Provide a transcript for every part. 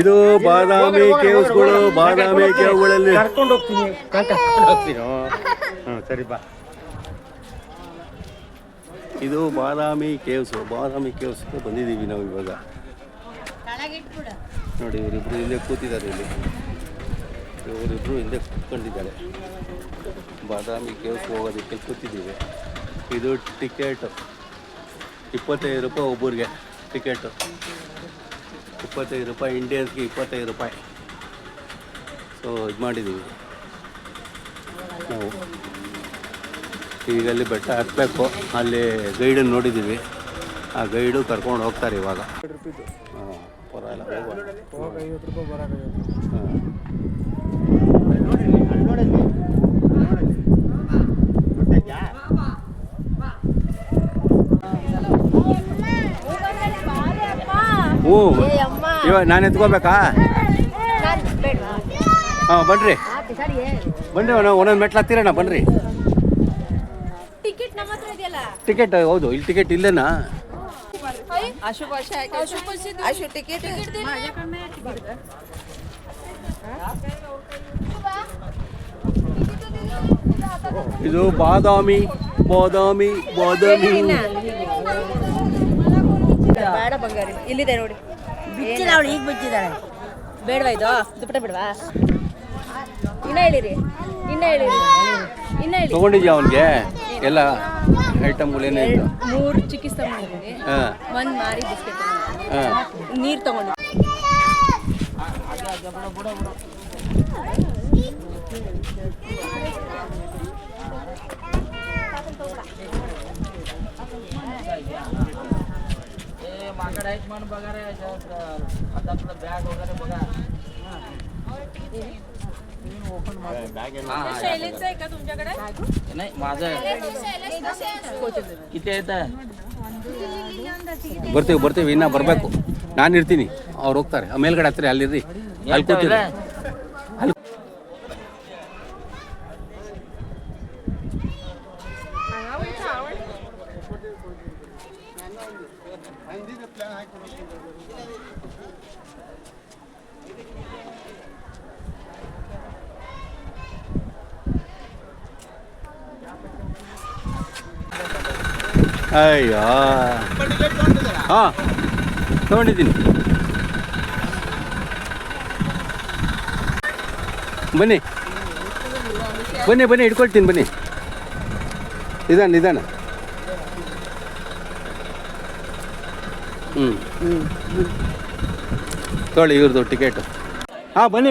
ಇದು ಬಾದಾಮಿ ಕೇವ್ಸ್ಗಳು. ಬಾದಾಮಿ ಕೇವ್ಗಳಲ್ಲಿ ಕರ್ಕೊಂಡು ಹೋಗ್ತೀನಿ. ಸರಿ ಬಾ. ಇದು ಬಾದಾಮಿ ಕೇವ್ಸು. ಬಾದಾಮಿ ಕೇವ್ಸ್ಗೆ ಬಂದಿದ್ದೀವಿ ನಾವು ಇವಾಗ. ನೋಡಿ ಇವರಿಬ್ರು ಇಲ್ಲೇ ಕೂತಿದ್ದಾರೆ. ಇವರಿಬ್ರು ಹಿಂದೆ ಕೂತ್ಕೊಂಡಿದ್ದಾರೆ. ಬಾದಾಮಿ ಕೇವ್ಸ್ ಹೋಗೋದಕ್ಕೆ ಕೂತಿದ್ದೀವಿ. ಇದು ಟಿಕೆಟು 25 ರೂಪಾಯಿ ಒಬ್ಬರಿಗೆ ಟಿಕೆಟು. 25 ರೂಪಾಯಿ ಇಂಡಿಯನ್ಸ್ಗೆ 25 ರೂಪಾಯಿ. ಸೊ ಇದು ಮಾಡಿದ್ದೀವಿ ನಾವು. ಈಗ ಅಲ್ಲಿ ಬೆಟ್ಟ ಹತ್ತಬೇಕು. ಅಲ್ಲಿ ಗೈಡನ್ನು ನೋಡಿದ್ದೀವಿ. ಆ ಗೈಡು ಕರ್ಕೊಂಡು ಹೋಗ್ತಾರೆ ಇವಾಗ. ಹಾಂ ಪರವಾಗಿಲ್ಲ, ಹೋಗುವ. 50 ರೂಪಾಯಿ ಬರೋದು. ಹಾಂ ಹ್ಞೂ. ಇವಾಗ ನಾನು ಎತ್ಕೋಬೇಕಾ? ಹಾಂ ಬನ್ರಿ ನಾವು ಒಂದೊಂದು ಮೆಟ್ಲು ಹತ್ತಿರೋಣ. ಬನ್ರಿ. ಟಿಕೆಟ್ ಹೌದು, ಇಲ್ಲಿ ಟಿಕೆಟ್ ಇಲ್ಲೇನಾ? ಇದು ಬಾದಾಮಿ ಬಾದಾಮಿ ಬಾದಾಮಿ. ಬೇಡ ಬಂಗಾರಿ, ಇಲ್ಲಿದೆ ನೋಡಿ. ಬಿಚ್ಚಿಲ್ಲ ಅವಳು, ಈಗ ಬಿಚ್ಚಿದ್ದಾಳೆ. ಬೇಡವಾ ಇದು ದುಪ್ಪಟ ಬೇಡವಾ? ಇನ್ನ ಹೇಳಿರಿ, ಇನ್ನ ಹೇಳಿರಿ, ಇನ್ನ ಹೇಳಿ. ತಗೊಂಡಿದ್ಯಾ ಅವನಿಗೆ ಎಲ್ಲ ಐಟಮ್ಗಳು ಏನೇನು? 3 ಚಿಕಿತ್ಸೆ ಮಾಡಿದ್ದೀನಿ. ಒಂದು ಮಾರಿ ಬಿಸ್ಕೆಟ್, ನೀರು ತಗೊಂಡು. ಬರ್ತೀವಿ ಇನ್ನ ಬರಬೇಕು. ನಾನು ಇರ್ತೀನಿ, ಅವ್ರು ಹೋಗ್ತಾರೆ. ಮೇಲ್ಗಡೆ ಹತ್ತಿರ ಅಲ್ಲಿರ್ರಿ, ಅಲ್ಲಿ ಕೂತಿರಿ. ಅಯ್ಯೋ ಹಾಂ ತಗೊಂಡಿದ್ದೀನಿ. ಬನ್ನಿ ಇಟ್ಕೊಳ್ತೀನಿ. ಬನ್ನಿ, ನಿಧಾನ. ತೊಗೊಳ್ಳಿ ಇವ್ರದ್ದು ಟಿಕೆಟು. ಹಾಂ ಬನ್ನಿ.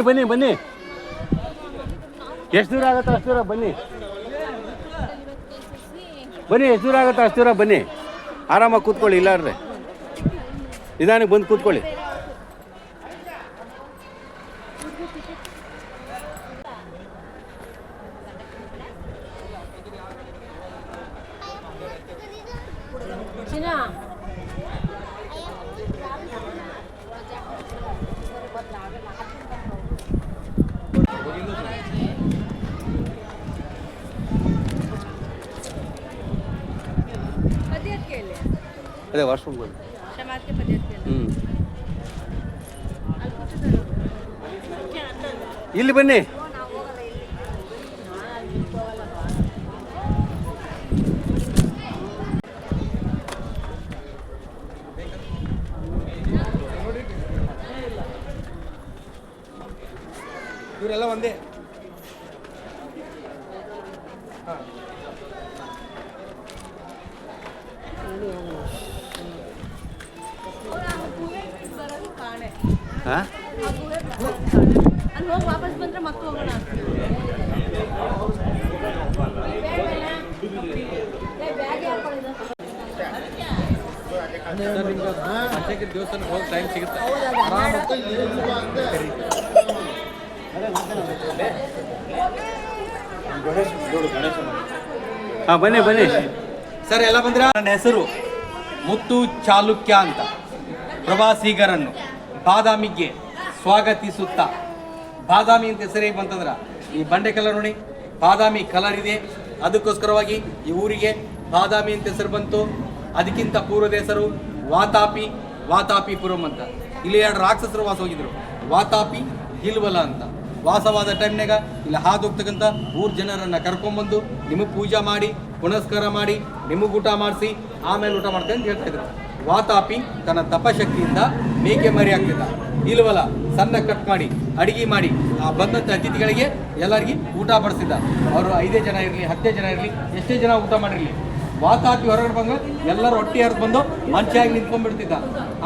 ಎಷ್ಟು ದೂರ ಆಗುತ್ತೋ ಅಷ್ಟು ದೂರ ಬನ್ನಿ. ಎಷ್ಟು ದೂರ ಆಗುತ್ತೋ ಅಷ್ಟು ದೂರ ಬನ್ನಿ. ಆರಾಮಾಗಿ ಕೂತ್ಕೊಳ್ಳಿ. ಇಲ್ಲಾರ್ರೆ ನಿಧಾನಕ್ಕೆ ಬಂದು ಕೂತ್ಕೊಳ್ಳಿ. ಅದೇ ವಾಶ್ರೂಮ್ ಬಂದು ಇಲ್ಲಿ ಬನ್ನಿ. ಇವರೆಲ್ಲ ಒಂದೇ. ಅಲ್ಲಿ ಹೋಗಿ ವಾಪಸ್ ಬಂದ್ರೆ ಮತ್ತೆ ಹೋಗೋಣ. ದೇವಸ್ಥಾನಕ್ಕೆ ಹೋಗಿ ಟೈಮ್ ಸಿಗುತ್ತೆ. ಹಾಂ ಬನ್ನಿ ಸರ್, ಎಲ್ಲ ಬಂದ್ರ? ನನ್ನ ಹೆಸರು ಮುತ್ತು ಚಾಲುಕ್ಯ ಅಂತ. ಪ್ರವಾಸಿಗರನ್ನು ಬಾದಾಮಿಗೆ ಸ್ವಾಗತಿಸುತ್ತಾ. ಬಾದಾಮಿ ಅಂತ ಹೆಸರೇ ಬಂತಂದ್ರೆ ಈ ಬಂಡೆ ಕಲರ್ ನೋಡಿ, ಬಾದಾಮಿ ಕಲರ್ ಇದೆ. ಅದಕ್ಕೋಸ್ಕರವಾಗಿ ಈ ಊರಿಗೆ ಬಾದಾಮಿ ಅಂತ ಹೆಸರು ಬಂತು. ಅದಕ್ಕಿಂತ ಪೂರ್ವದ ಹೆಸರು ವಾತಾಪಿ. ವಾತಾಪಿಪುರಂ ಅಂತ. ಇಲ್ಲಿ 2 ರಾಕ್ಷಸರು ವಾಸ ಹೋಗಿದ್ರು, ವಾತಾಪಿ ಹಿಲ್ವಲ ಅಂತ. ವಾಸವಾದ ಟೈಮ್ನಾಗ ಇಲ್ಲಿ ಹಾದು ಹೋಗ್ತಕ್ಕಂಥ ಊರ್ ಜನರನ್ನು ಕರ್ಕೊಂಬಂದು ನಿಮಗೆ ಪೂಜೆ ಮಾಡಿ ಪುನಸ್ಕಾರ ಮಾಡಿ ನಿಮಗೆ ಊಟ ಮಾಡಿಸಿ ಆಮೇಲೆ ಊಟ ಮಾಡ್ತೇವೆ ಅಂತ ಹೇಳ್ತಾ ಇದ್ರು. ವಾತಾಪಿ ತನ್ನ ತಪಶಕ್ತಿಯಿಂದ ಮೇಕೆ ಮರಿ ಆಗ್ತಿದ್ದ. ಇಲ್ವಲ್ಲ ಸಣ್ಣ ಕಟ್ ಮಾಡಿ ಅಡಿಗೆ ಮಾಡಿ ಆ ಬಂದಂಥ ಅತಿಥಿಗಳಿಗೆ ಎಲ್ಲರಿಗೂ ಊಟ ಬಡಿಸಿದ್ದ. ಅವರು 5 ಜನ ಇರಲಿ 10 ಜನ ಇರಲಿ ಎಷ್ಟೇ ಜನ ಊಟ ಮಾಡಿರಲಿ, ವಾತಾಪಿ ಹೊರಗಡೆ ಬಂದು ಎಲ್ಲರೂ ಹೊಟ್ಟೆ ಹರಿದು ಬಂದು ಮಂಚಾಗಿ ನಿಂತ್ಕೊಂಡ್ಬಿಡ್ತಿದ್ದ.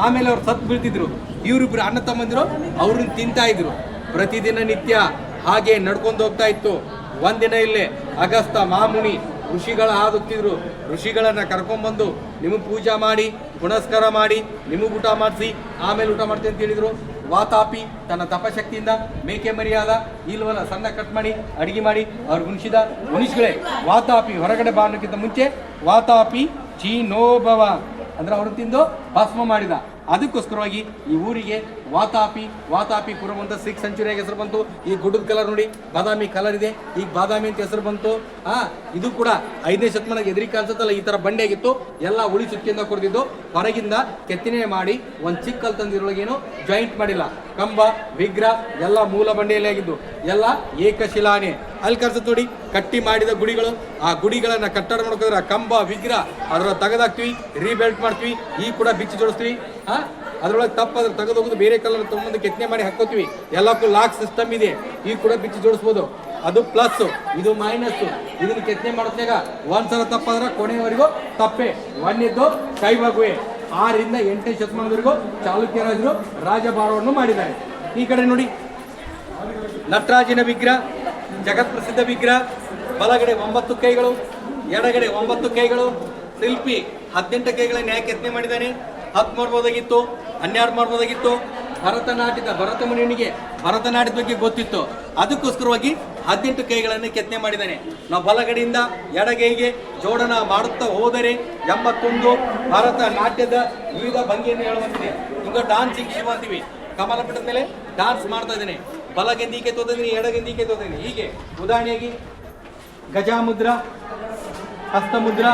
ಆಮೇಲೆ ಅವ್ರು ಸತ್ತು ಬೀಳ್ತಿದ್ರು. ಇವರಿಬ್ರು ಅಣ್ಣ ತಮ್ಮಂದಿರು ಅವ್ರನ್ನ ತಿಂತಾ ಇದ್ರು. ಪ್ರತಿದಿನ ನಿತ್ಯ ಹಾಗೆ ನಡ್ಕೊಂಡು ಹೋಗ್ತಾ ಇತ್ತು. ಒಂದಿನ ಇಲ್ಲೇ ಅಗಸ್ತ ಮಾಮುನಿ ಋಷಿಗಳ ಹಾದುತ್ತಿದ್ರು. ಋಷಿಗಳನ್ನು ಕರ್ಕೊಂಡ್ಬಂದು ನಿಮಗೆ ಪೂಜಾ ಮಾಡಿ ಪುನಸ್ಕಾರ ಮಾಡಿ ನಿಮಗೆ ಊಟ ಮಾಡಿಸಿ ಆಮೇಲೆ ಊಟ ಮಾಡ್ತೀನಿ ಅಂತ ಹೇಳಿದರು. ವಾತಾಪಿ ತನ್ನ ತಪಶಕ್ತಿಯಿಂದ ಮೇಕೆ ಮರಿಯಾದ ಇಲ್ವಲ್ಲ ಸಣ್ಣ ಕಟ್ ಮಾಡಿ ಅಡಿಗೆ ಮಾಡಿ ಅವ್ರು ಉಣಿಸಿದ. ಮನುಷ್ಯಗಳೇ ವಾತಾಪಿ ಹೊರಗಡೆ ಬಾರಕ್ಕಿಂತ ಮುಂಚೆ ವಾತಾಪಿ ಚೀನೋಭವ ಅಂದ್ರೆ ಅವ್ರನ್ನ ತಿಂದು ಭಸ್ಮ ಮಾಡಿದ. ಅದಕ್ಕೋಸ್ಕರವಾಗಿ ಈ ಊರಿಗೆ ವಾತಾಪಿಪುರಂ ಅಂತ 6th ಸೆಂಚುರಿಯಾಗಿ ಹೆಸರು ಬಂತು. ಈ ಗುಡ್ಡದ ಕಲರ್ ನೋಡಿ ಬಾದಾಮಿ ಕಲರ್ ಇದೆ, ಈಗ ಬಾದಾಮಿ ಅಂತ ಹೆಸರು ಬಂತು. ಇದು ಕೂಡ 5ನೇ ಶತಮಾನಕ್ಕೆ ಎದುರಿಗೆ ಕಾಣಿಸುತ್ತಲ್ಲ ಈ ಥರ ಬಂಡೆ ಆಗಿತ್ತು. ಎಲ್ಲ ಉಳಿ ಸುತ್ತಿಯಿಂದ ಕೊಡ್ದಿದ್ದು, ಹೊರಗಿಂದ ಕೆತ್ತನೆ ಮಾಡಿ ಒಂದು ಚಿಕ್ಕಲ್ ತಂದಿರೊಳಗೇನು ಜಾಯಿಂಟ್ ಮಾಡಿಲ್ಲ. ಕಂಬ ವಿಗ್ರಹ ಎಲ್ಲ ಮೂಲ ಬಂಡೆಯಲ್ಲೇ ಆಗಿದ್ದು, ಎಲ್ಲ ಏಕಶಿಲಾನೆ. ಅಲ್ಲಿ ಕಾಣಿಸುತ್ತೆ ನೋಡಿ ಕಟ್ಟಿ ಮಾಡಿದ ಗುಡಿಗಳು. ಆ ಗುಡಿಗಳನ್ನು ಕಟ್ಟಡ ಮಾಡ್ಕೋದ್ರೆ ಕಂಬ ವಿಗ್ರಹ ಅದರ ತೆಗೆದಾಕ್ತಿವಿ, ರೀಬೆಲ್ಟ್ ಮಾಡ್ತೀವಿ, ಈ ಕೂಡ ಬಿಚ್ಚಿ ಜೋಡಿಸ್ತೀವಿ. ಅದರೊಳಗೆ ತಪ್ಪಾದ್ರೆ ತೆಗೆದೋಗೋದು ಬೇರೆ ಕಲರ್ ತೊಗೊಂಡು ಕೆತ್ತನೆ ಮಾಡಿ ಹಾಕೋತೀವಿ. ಎಲ್ಲಕ್ಕೂ ಲಾಕ್ ಸಿಸ್ಟಮ್ ಇದೆ, ಈ ಕೂಡ ಬಿಚ್ಚಿ ಜೋಡಿಸ್ಬೋದು. ಅದು ಪ್ಲಸ್, ಇದು ಮೈನಸ್. ಇದನ್ನು ಕೆತ್ತನೆ ಮಾಡೋದ್ನಾಗ ಒಂದ್ಸಲ ತಪ್ಪಾದ್ರೆ ಕೊನೆಯವರೆಗೂ ತಪ್ಪೆ. ಒಂದನೇದ್ದು ಕೈಬಾಗುವೆ. 6ರಿಂದ 8ನೇ ಶತಮಾನದವರೆಗೂ ಚಾಲುಕ್ಯ ರಾಜರು ರಾಜಭಾರವನ್ನು ಮಾಡಿದ್ದಾರೆ. ಈ ಕಡೆ ನೋಡಿ ನಟರಾಜನ ವಿಗ್ರಹ, ಜಗತ್ ಪ್ರಸಿದ್ಧ ವಿಗ್ರಹ. ಬಲಗಡೆ 9 ಕೈಗಳು, ಎಡಗಡೆ 9 ಕೈಗಳು. ಶಿಲ್ಪಿ 18 ಕೈಗಳನ್ನು ಯಾಕೆ ಕೆತ್ತನೆ ಮಾಡಿದ್ದಾನೆ? 10 ಮಾಡ್ಬೋದಾಗಿತ್ತು, 12 ಮಾಡ್ಬೋದಾಗಿತ್ತು. ಭರತ ಮುನಿಯನಿಗೆ ಭರತನಾಟ್ಯದ ಬಗ್ಗೆ ಗೊತ್ತಿತ್ತು, ಅದಕ್ಕೋಸ್ಕರವಾಗಿ 18 ಕೈಗಳನ್ನು ಕೆತ್ತನೆ ಮಾಡಿದ್ದಾನೆ. ನಾವು ಬಲಗಡೆಯಿಂದ ಎಡಗೈಗೆ ಜೋಡಣೆ ಮಾಡುತ್ತಾ ಹೋದರೆ 81 ಭರತನಾಟ್ಯದ ವಿವಿಧ ಭಂಗಿಯನ್ನು ಹೇಳುವಂತಿದೆ. ಈಗ ಡಾನ್ಸಿಂಗ್ ಶಿವ ಅಂತೀವಿ. ಕಮಲ ಪೀಠದ ಮೇಲೆ ಡಾನ್ಸ್ ಮಾಡ್ತಾ ಇದ್ದೇನೆ, ಬಲಗಂದಿಗೆ ತೋದಿದ್ದೀನಿ, ಎಡಗಂದಿಗೆ ತೋದಿದ್ದೀನಿ. ಹೀಗೆ ಉದಾಹರಣೆಯಾಗಿ ಗಜಾಮುದ್ರ, ಹಸ್ತಮುದ್ರ,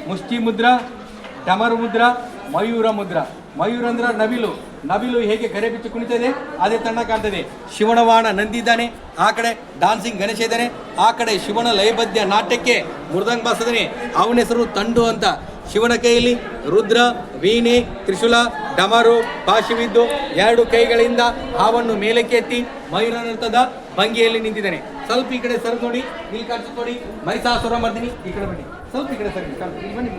ಮುಷ್ಟಿ ಮುದ್ರ, ಡಮರು ಮುದ್ರ, ಮಯೂರ ಮುದ್ರ. ಮಯೂರ ಅಂದ್ರೆ ನವಿಲು. ನವಿಲು ಹೇಗೆ ಗರೆ ಬಿಚ್ಚಿ ಕುಣಿತದೆ ಅದೇ ತಣ್ಣ ಕಾಣ್ತದೆ. ಶಿವನವಾಣ ನಂದಿ ಇದ್ದಾನೆ, ಆ ಕಡೆ ಡಾನ್ಸಿಂಗ್ ಗಣೇಶ ಇದ್ದಾನೆ, ಆ ಕಡೆ ಶಿವನ ಲಯಬದ್ಧ ನಾಟ್ಯಕ್ಕೆ ಮೃದಂಗ ಬಾರಿಸಿದಾನೆ. ಅವನ ಹೆಸರು ತಂಡು ಅಂತ. ಶಿವನ ಕೈಯಲ್ಲಿ ರುದ್ರ, ವೀಣೆ, ತ್ರಿಶೂಲ, ಡಮರು, ಪಾಶವಿದ್ದು 2 ಕೈಗಳಿಂದ ಹಾವನ್ನು ಮೇಲಕ್ಕೆ ಎತ್ತಿ ಮಯೂರ ನೃತ್ಯದ ಭಂಗಿಯಲ್ಲಿ ನಿಂತಿದ್ದಾನೆ. ಸ್ವಲ್ಪ ಈ ಕಡೆ ಸರ್ ನೋಡಿ, ಇಲ್ಲಿ ಕಾಣಿಸುತ್ತೆ ನೋಡಿ ಮಹಿಷಾಸುರ ಮರ್ದಿನಿ. ಈ ಕಡೆ ಬನ್ನಿ, ಸ್ವಲ್ಪ ಈ ಕಡೆ ಸರ್ ಕಾಣಿಸುತ್ತೆ, ಬನ್ನಿ.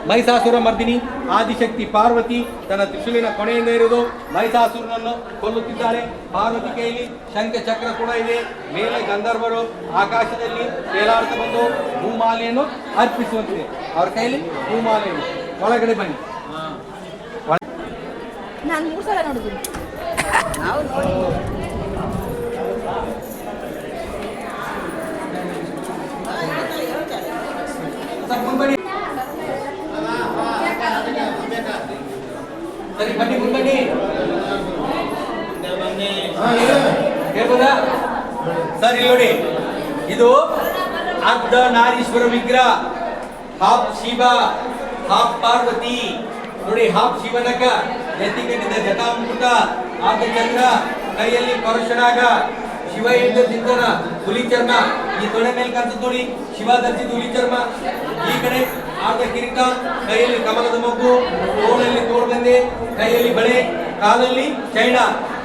ಮಹಿಷಾಸುರ ಮರ್ದಿನಿ ಆದಿಶಕ್ತಿ ಪಾರ್ವತಿ ತನ್ನ ತ್ರಿಶೂಲಿನ ಕೊನೆಯಿಂದ ಇರುವುದು ಮಹಿಷಾಸುರನನ್ನು ಕೊಲ್ಲುತ್ತಿದ್ದಾರೆ. ಪಾರ್ವತಿ ಕೈಯಲ್ಲಿ ಶಂಖ ಚಕ್ರ ಕೂಡ ಇದೆ. ಮೇಲೆ ಗಂಧರ್ವರು ಆಕಾಶದಲ್ಲಿ ತೇಲಾಡ್ತಾ ಬಂದು ಹೂಮಾಲೆಯನ್ನು ಅರ್ಪಿಸುವಂತಿದೆ. ಅವ್ರ ಕೈಯಲ್ಲಿ ಹೂಮಾಲೆಯನ್ನು. ಒಳಗಡೆ ಬನ್ನಿ. ನಾನು 3 ಸಲ ನೋಡಿದ್ದೀನಿ. ಸರಿ ಬನ್ನಿ ಮುಂಬನ್ನಿ. ಹೇಳ್ಬೋದಾ ಸರ್? ಇಲ್ಲಿ ನೋಡಿ, ಇದು ಅರ್ಧನಾರೀಶ್ವರ ವಿಗ್ರಹ. Half Shiva half Parvati. ನೋಡಿ, ಹಾಫ್ ಶಿವನಕ ಎತ್ತಿಕೊಂಡಿದ್ದ ಜಟಾಮುಕುಟ, ಚಂದ್ರ, ಕೈಯಲ್ಲಿ ಪರಶುರಾಗ, ಶಿವ ಇದ್ದ ಹುಲಿ ಚರ್ಮ. ಈ ತೊಡೆ ಮೇಲೆ ಕಾಣಿಸುತ್ತೆ ನೋಡಿ, ಶಿವ ಧರಿಸಿದ ಹುಲಿ ಚರ್ಮ. ಈ ಕಡೆ ಆರ್ಧ ಕಿರೀಟ, ಕೈಯಲ್ಲಿ ಕಮಲದ ಮಗು, ತೋಳಲ್ಲಿ ತೋಳ್ಬಂದೆ, ಕೈಯಲ್ಲಿ ಬಳೆ, ಕಾಲಲ್ಲಿ ಚೈನ.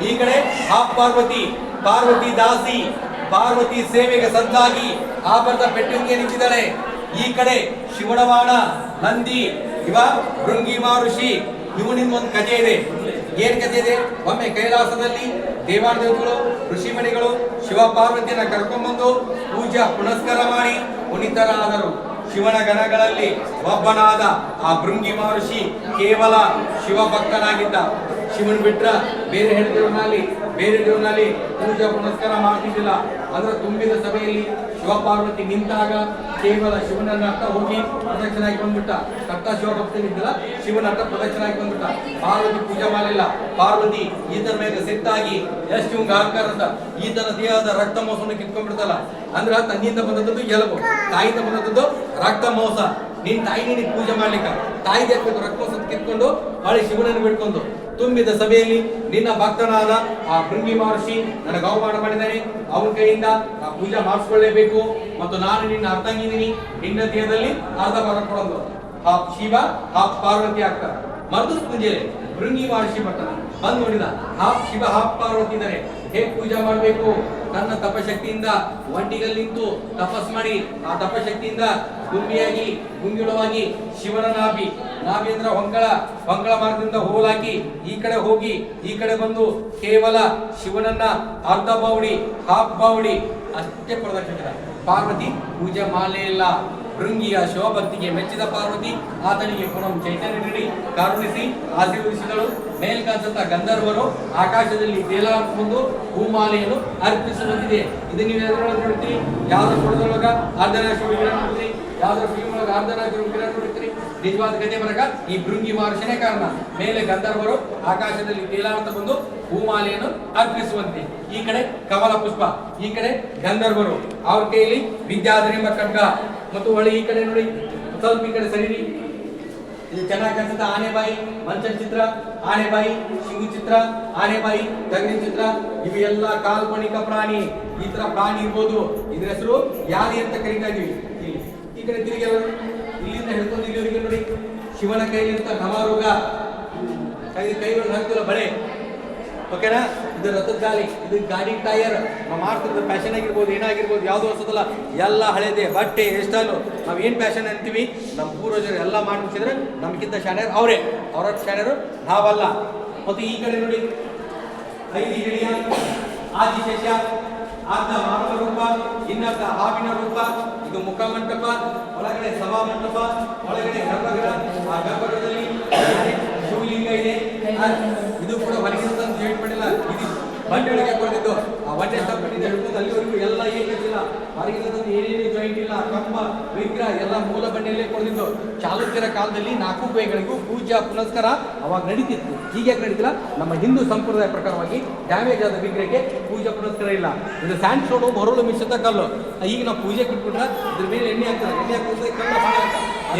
ಈ ಕಡೆ ಹಾಫ್ ಪಾರ್ವತಿ, ಪಾರ್ವತಿ ದಾಸಿ, ಪಾರ್ವತಿ ಸೇವೆಗೆ ಸದ್ದಾಗಿ ಆಭರಣದ ಪೆಟ್ಟಿಗೆ ನಿಂತಿದ್ದಾಳೆ. ಈ ಕಡೆ ಶಿವನವಾಣ ನಂದಿ, ಇವ ಭೃಂಗಿ ಮಹರ್ಷಿ. ಇವನಿಂದ ಒಂದು ಕಥೆ ಇದೆ. ಏನ್ ಕಥೆ ಇದೆ? ಒಮ್ಮೆ ಕೈಲಾಸದಲ್ಲಿ ದೇವಾದೇವತೆಗಳು ಋಷಿಮಣಿಗಳು ಶಿವ ಪಾರ್ವತಿಯನ್ನ ಕರ್ಕೊಂಡ್ಬಂದು ಪೂಜಾ ಪುನಸ್ಕಾರ ಮಾಡಿ ಪುನೀತರಾದರು. ಶಿವನ ಗಣಗಳಲ್ಲಿ ಒಬ್ಬನಾದ ಆ ಭೃಂಗಿ ಮಹರ್ಷಿ ಕೇವಲ ಶಿವಭಕ್ತನಾಗಿದ್ದ. ಶಿವನ್ ಬಿಟ್ರ ಬೇರೆ ಹೆಣ್ದೇವ್ರನಲ್ಲಿ ಬೇರೆ ದೇವ್ರನಲ್ಲಿ ಪೂಜಾ ಪುನಸ್ಕಾರ ಮಾಡ್ತಿದ್ದಿಲ್ಲ. ಅದರ ತುಂಬಿದ ಸಭೆಯಲ್ಲಿ ಶಿವ ಪಾರ್ವತಿ ನಿಂತಾಗ ಕೇವಲ ಶಿವನನ್ನ ಅರ್ಥ ಹೋಗಿ ಪ್ರದಕ್ಷಿಣಾಗಿ ಬಂದ್ಬಿಟ್ಟ. ಕಟ್ಟ ಶಿವಭಕ್ತನಿದ್ದಲ್ಲ, ಶಿವನ ಅರ್ಥ ಪ್ರದಕ್ಷಿಣಾಗಿ ಬಂದ್ಬಿಟ್ಟ. ಪಾರ್ವತಿ ಪೂಜೆ ಮಾಡಲಿಲ್ಲ. ಪಾರ್ವತಿ ಈತನ ಮೇಲೆ ಸಿಟ್ಟಾಗಿ ಎಷ್ಟು ಇವಂಗ ಆಕಾರದ ಈತನ ದೇಹದ ರಕ್ತ ಮೋಸವನ್ನು ಕಿತ್ಕೊಂಡ್ಬಿಡ್ತಲ್ಲ. ಅಂದ್ರ ತನ್ನಿಂದ ಬಂದದ್ದು ಎಲಬು, ತಾಯಿಯಿಂದ ಬಂದದ್ದು ರಕ್ತ ಮೋಸ. ನಿನ್ ತಾಯಿ ನಿನಗೆ ಪೂಜೆ ಮಾಡ್ಲಿಕ್ಕ ತಾಯಿ ದೇವಕ್ಕೆ ರಕ್ತ ಕಿತ್ಕೊಂಡು ಹೊಳೆ ಶಿವನನ್ನು ಬಿಡ್ಕೊಂಡು ತುಂಬಿದ ಸಭೆಯಲ್ಲಿ ನಿನ್ನ ಭಕ್ತನಾದ ಆ ಭೃಂಗಿ ಮಹರ್ಷಿ ನನಗೆ ಅವಮಾನ ಮಾಡಿದ್ದಾನೆ, ಅವನ ಕೈಯಿಂದ ಆ ಪೂಜೆ ಮಾಡಿಸ್ಕೊಳ್ಳೇಬೇಕು ಮತ್ತು ನಾನು ನಿನ್ನ ಅರ್ಥಂಗಿದ್ದೀನಿ, ನಿನ್ನ ದೇಹದಲ್ಲಿ ಅರ್ಧ ಭಾಗ ಕೊಡೋದು. ಹಾಪ್ ಶಿವ ಹಾಪ್ ಪಾರ್ವತಿ ಆಗ್ತಾರೆ. ಮರುದು ಮುಂಜಾನೆ ಭೃಂಗಿ ಮಹರ್ಷಿ ಬರ್ತಾನೆ, ಬಂದು ನೋಡಿದ ಹಾಪ್ ಶಿವ ಹಾಪ್ ಪಾರ್ವತಿ ಇದ್ದಾರೆ, ಹೇಗೆ ಪೂಜೆ ಮಾಡಬೇಕು. ತನ್ನ ತಪಶಕ್ತಿಯಿಂದ ಒಂಟಿಗಲ್ ನಿಂತು ತಪಸ್ ಮಾಡಿ ಆ ತಪಶಕ್ತಿಯಿಂದ ಗುಂಬಿಯಾಗಿ ಗುಂಗಿಳವಾಗಿ ಶಿವನ ನಾಭಿ ಅಂದ್ರೆ ಹೊಂಗಳ ಮಾರ್ಗದಿಂದ ಹೋಲಾಕಿ ಈ ಕಡೆ ಹೋಗಿ ಈ ಕಡೆ ಬಂದು ಕೇವಲ ಶಿವನನ್ನ ಅರ್ಧ ಬಾವಡಿ ಹಾಫ್ ಬಾವಡಿ ಅಷ್ಟೇ ಪ್ರದಕ್ಷಿಣ. ಪಾರ್ವತಿ ಪೂಜೆ ಮಾಡಲೇ ಇಲ್ಲ. ಭೃಂಗಿಯ ಶಿವಭಕ್ತಿಗೆ ಮೆಚ್ಚಿದ ಪಾರ್ವತಿ ಆತನಿಗೆ ಪುನಃ ಚೈತನ್ಯ ನೀಡಿ ಕರುಣಿಸಿ ಆಶೀರ್ವದಿಸಿದಳು. ಮೇಲ್ಕಾಂತ ಗಂಧರ್ವರು ಆಕಾಶದಲ್ಲಿ ತೇಲಾಡಿಕೊಂಡು ಹೂಮಾಲೆಯನ್ನು ಅರ್ಪಿಸುವಂತಿದೆ. ಇದು ನೀವು ಎದುರೊಳಗೆ ನೋಡ್ತೀರಿ, ಯಾವ್ದ್ರ ಕೊಡದೊಳಗ ಅರ್ಧನಾಶ ವಿಗ್ರಹ ನೋಡ್ತೀರಿ, ಯಾವ್ದ್ರ ಫಿಲ್ಮ್ ಒಳಗೆ ಅರ್ಧನಾಶ ವಿಗ್ರಹ ನೋಡ್ತೀರಿ. ನಿಜವಾದ ಕಥೆ ಬರಕ ಈ ಭೃಂಗಿ ಮಹರ್ಷಿನೇ ಕಾರಣ. ಮೇಲೆ ಗಂಧರ್ವರು ಆಕಾಶದಲ್ಲಿ ತೇಲಾಡ್ತಾ ಬಂದು ಹೂಮಾಲೆಯನ್ನು ಅರ್ಪಿಸುವಂತೆ. ಈ ಕಡೆ ಕಮಲ ಪುಷ್ಪ, ಈ ಕಡೆ ಗಂಧರ್ವರು, ಅವ್ರ ಕೈಯಲ್ಲಿ ವಿದ್ಯಾಧರಿ ಎಂಬ ಖಡ್ಗ ಮತ್ತು ಒಳ್ಳೆ ಈ ಕಡೆ ನೋಡಿ ಸ್ವಲ್ಪ ಈ ಕಡೆ ಸರಿರಿ. ಇದು ಚೆನ್ನಾಗಿ ಕಾಣಿಸುತ್ತೆ. ಆನೆಬಾಯಿ ಮಂಚನ ಚಿತ್ರ, ಆನೆಬಾಯಿ ಶಿಂಗು ಚಿತ್ರ, ಆನೆಬಾಯಿ ಟಗರಿನ ಚಿತ್ರ, ಇವು ಎಲ್ಲ ಕಾಲ್ಪನಿಕ ಪ್ರಾಣಿ. ಈ ತರ ಪ್ರಾಣಿ ಇರ್ಬೋದು. ಇದ್ರ ಹೆಸರು ಯಾದಿ ಅಂತ ಕರೀತಾ ಇದೀವಿ. ಇಲ್ಲಿ ಈ ಕಡೆ ತಿರುಗಿ ಇಲ್ಲಿಂದ ಹಿಡ್ಕೊಂಡು ಇಲ್ಲಿವರೆಗೆ ನೋಡಿ ಶಿವನ ಕೈಲಿಂತ ನವರೋಗ ಕೈಗಳು ಹಾಕ್ತಿಲ್ಲ ಬಳೆ. ಓಕೆನಾ? ಇದು ರಥದ ಗಾಲಿ, ಇದು ಗಾಡಿ ಟೈರ್, ನಾವು ಮಾಡ್ತಿರೋದು ಫ್ಯಾಷನ್ ಆಗಿರ್ಬೋದು, ಏನಾಗಿರ್ಬೋದು, ಯಾವ್ದು ಹೊಸದಲ್ಲ, ಎಲ್ಲ ಹಳೇದೆ. ಬಟ್ಟೆ ಎಷ್ಟಲ್ಲು ನಾವು ಏನು ಫ್ಯಾಷನ್ ಅಂತೀವಿ, ನಮ್ಮ ಪೂರ್ವಜರು ಎಲ್ಲ ಮಾಡ್ಬಿಟ್ಟಿದ್ರೆ ನಮ್ಗಿಂತ ಶಾಣ್ಯರು ಅವರೇ, ಅವರ ಶಾಣ್ಯರು ನಾವಲ್ಲ. ಮತ್ತು ಈ ಕಡೆ ನೋಡಿ 5 ಹಿಡಿಯ ಆದಿಶೇಷ, ಅರ್ಧ ಮಾನವ ರೂಪ, ಇನ್ನರ್ಧ ಹಾವಿನ ರೂಪ. ಇದು ಮುಖ ಮಂಟಪ, ಒಳಗಡೆ ಸಭಾ ಮಂಟಪ, ಒಳಗಡೆ ಗರ್ಭಗೃಹ. ಆ ಗರ್ಭಗೃಹದಲ್ಲಿ ಶಿವಲಿಂಗ ಇದೆ. ಇದು ಕೂಡ ಹೊರಗಿನ ಜಾಯಿಂಟ್ ಮಾಡಿಲ್ಲ, ಇದು ಬಂಡೆ ಒಳಗೆ ಕೊಡ್ತಿದ್ದು. ಆ ಬಂಡೆ ಸ್ಟಪ್ಪಿನಿಂದ ಹಿಡ್ಕೊಂಡು ಅಲ್ಲಿವರೆಗೂ ಎಲ್ಲ ಏನಿಲ್ಲ, ಹೊರಗಿನ ಏನೇನು ಜಾಯಿಂಟ್ ಇಲ್ಲ. ಕಂಬ ವಿಗ್ರಹ ಎಲ್ಲ ಮೂಲ ಬಂಡೆಯಲ್ಲೇ ಕೊಡ್ತಿದ್ದು. ಚಾಲುಕ್ಯರ ಕಾಲದಲ್ಲಿ 4 ಬೈಗಳಿಗೂ ಪೂಜಾ ಪುನಸ್ಕಾರ ಅವಾಗ ನಡೀತಿತ್ತು. ಹೀಗೆ ನಡೀತಿಲ್ಲ. ನಮ್ಮ ಹಿಂದೂ ಸಂಪ್ರದಾಯ ಪ್ರಕಾರವಾಗಿ ಡ್ಯಾಮೇಜ್ ಆದ ವಿಗ್ರಹಕ್ಕೆ ಪೂಜಾ ಪುನಸ್ಕಾರ ಇಲ್ಲ. ಇದು ಸ್ಯಾಂಡ್ ಸ್ಟೋನು ಮರಳು ಮಿಶ್ರಿತ ಕಲ್ಲು. ಈಗ ನಾವು ಪೂಜೆ ಬಿಟ್ಬಿಟ್ರೆ ಇದ್ರ ಮೇಲೆ ಎಣ್ಣೆ ಹಾಕ್ತಾರೆ, ಎಣ್ಣೆ ಹಾಕಿದ್ರೆ ಕಲ್ಲು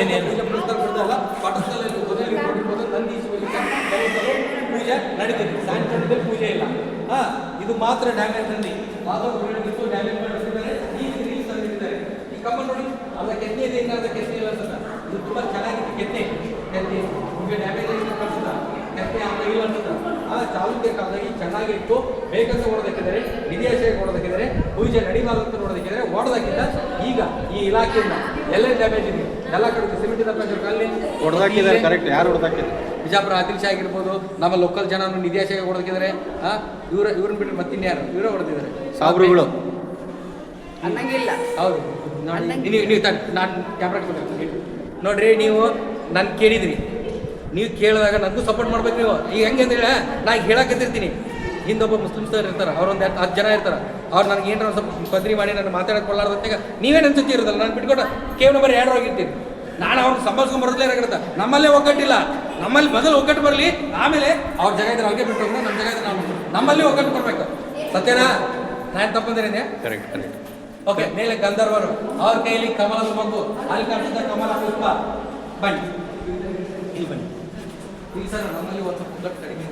ಏನೇನು ಪೂಜೆ ಪುನಸ್ಕಾರ ಕೊಡ್ತಾರಲ್ಲ, ಪಟಸ್ಥಳಲ್ಲಿ ನಂದಿ ಪೂಜೆ ನಡೀತಿದೆ. ಸ್ಯಾಂಡ್ ಸ್ಟೋನ್ ಪೂಜೆ ಇಲ್ಲ. ಇದು ಮಾತ್ರ ಡ್ಯಾಮೇಜ್ ನಂದಿ ಡ್ಯಾಮೇಜ್ ಮಾಡಿದ್ದಾರೆ. ಈಗ ರೀಲ್ಸ್ ತಂದಿದ್ದಾರೆ. ಈ ಕಮ್ಮ ನೋಡಿ, ಅದ ಕೆತ್ತೆ ಇದೆ, ಇನ್ನದ ಕೆತ್ತೆ ಇಲ್ಲ ಅಂತ. ಇದು ತುಂಬಾ ಚೆನ್ನಾಗಿದೆ ಕೆತ್ತೆ. ಕೆತ್ತೆ ನಿಮಗೆ ಡ್ಯಾಮೇಜ್ ಆಗಿ ಕಳಿಸಿದ ಕೆತ್ತೆ ಅಂತ ಇಲ್ಲ ಅಂತ. ಚಾಲುಕ್ಯ ಕಾಲದಾಗಿ ಚೆನ್ನಾಗಿತ್ತು. ಬೇಕಂತ ಓಡೋದಕ್ಕಿದ್ದಾರೆ, ವಿದೇಶಕ್ಕೆ ಓಡೋದಕ್ಕಿದ್ದಾರೆ, ಪೂಜೆ ನಡಿಬಾರ್ದಂತ ನೋಡೋದಕ್ಕಿದ್ದಾರೆ, ಓಡೋದಕ್ಕಿಂತ ಈಗ ಈ ಇಲಾಖೆಯಿಂದ ಎಲ್ಲ ಡ್ಯಾಮೇಜ್ ಇದೆ. ಎಲ್ಲ ಕಡೆ ಸಿಮೆಂಟ್ ಅಲ್ಲಿ ಹೊಡೆದಾಕಿದ್ದಾರೆ. ಕರೆಕ್ಟ್, ಯಾರು ಹೊಡೆದಾಕಿದ್ದಾರೆ? ಬಿಜಾಪುರ ಆದಿಲ್ ಶಾ ಆಗಿರ್ಬೋದು, ನಮ್ಮ ಲೋಕಲ್ ಜನ ನಿದೇಶಕ್ಕೆ ಹೊಡೆದಿದ್ದಾರೆ. ಇವ್ರನ್ನ ಬಿಟ್ಟರೆ ಮತ್ತಿನ್ಯಾರು ಇವರೇ ಹೊಡೆದಿದ್ದಾರೆ. ಸಾಬ್ರುಗಳು ಅನ್ನಂಗಿಲ್ಲ. ಹೌದು, ನೀವು ನಾನು ಕ್ಯಾಮ್ರಾ ನೋಡ್ರಿ. ನೀವು ನಾನು ಕೇಳಿದ್ರಿ, ನೀವು ಕೇಳಿದಾಗ ನನಗೂ ಸಪೋರ್ಟ್ ಮಾಡ್ಬೇಕು. ನೀವು ಈಗ ಹೆಂಗೆ ಅಂದ್ರೆ ನಾ ಹೇಳಕತ್ತಿರ್ತೀನಿ, ಹಿಂದೊಬ್ಬ ಮುಸ್ಲಿಮ್ಸರು ಇರ್ತಾರೆ, ಅವ್ರೊಂದು 10 ಜನ ಇರ್ತಾರೆ. ಅವ್ರು ನನಗೆ ಏನಾರ ಸ್ವಲ್ಪ ಪದ್ರಿ ಮಾಡಿ ನಾನು ಮಾತಾಡೋಕೆ ಕೊಳ್ಳಾರ್ದಾಗ ನೀವೇನು ಅನ್ಸುತ್ತಿ ಇರೋದಲ್ಲ, ನಾನು ಬಿಟ್ಕೊಟ್ಟು ಕೇವಲ ಬರೀ 2 ಹೋಗಿರ್ತೀನಿ. ನಾನು ಅವ್ರನ್ನ ಸಂಭಾಳಿಸ್ಕೊಂಬರೋದ್ಲೇ ಇರತ್ತೆ. ನಮ್ಮಲ್ಲೇ ಒಗ್ಗಟ್ಟಿಲ್ಲ. ನಮ್ಮಲ್ಲಿ ಮೊದಲು ಒಗ್ಗಟ್ಟು ಬರಲಿ, ಆಮೇಲೆ ಅವ್ರ ಜಾಗ ಇದ್ರೆ ಅವ್ರಿಗೆ ಬಿಟ್ಟು ಹೋಗೋಣ, ನಮ್ಮ ಜಾಗ ಇದ್ರೆ ನಾವು ನಮ್ಮಲ್ಲಿ ಒಗ್ಗಟ್ಟು ಬರಬೇಕು. ಸತ್ಯನಾ? ನಾನು ತಪ್ಪಂದ್ರೆ ಕರೆಕ್ಟ್ ಕರೆಕ್ಟ್. ಓಕೆ. ಮೇಲೆ ಗಂಧರ್ವರು, ಅವ್ರ ಕೈಯಲ್ಲಿ ಕಮಲದ ಮಗು, ಅಲ್ಲಿ ಕಾಣಿಸಿದ ಕಮಲ ಪುಷ್ಪ. ಬನ್ನಿ ಇಲ್ಲಿ ಬನ್ನಿ. ಈ ಸರ್ ನಮ್ಮಲ್ಲಿ ಒಂದು ಸ್ವಲ್ಪ ಒಗ್ಗಟ್ಟು ಕಡಿಮೆ.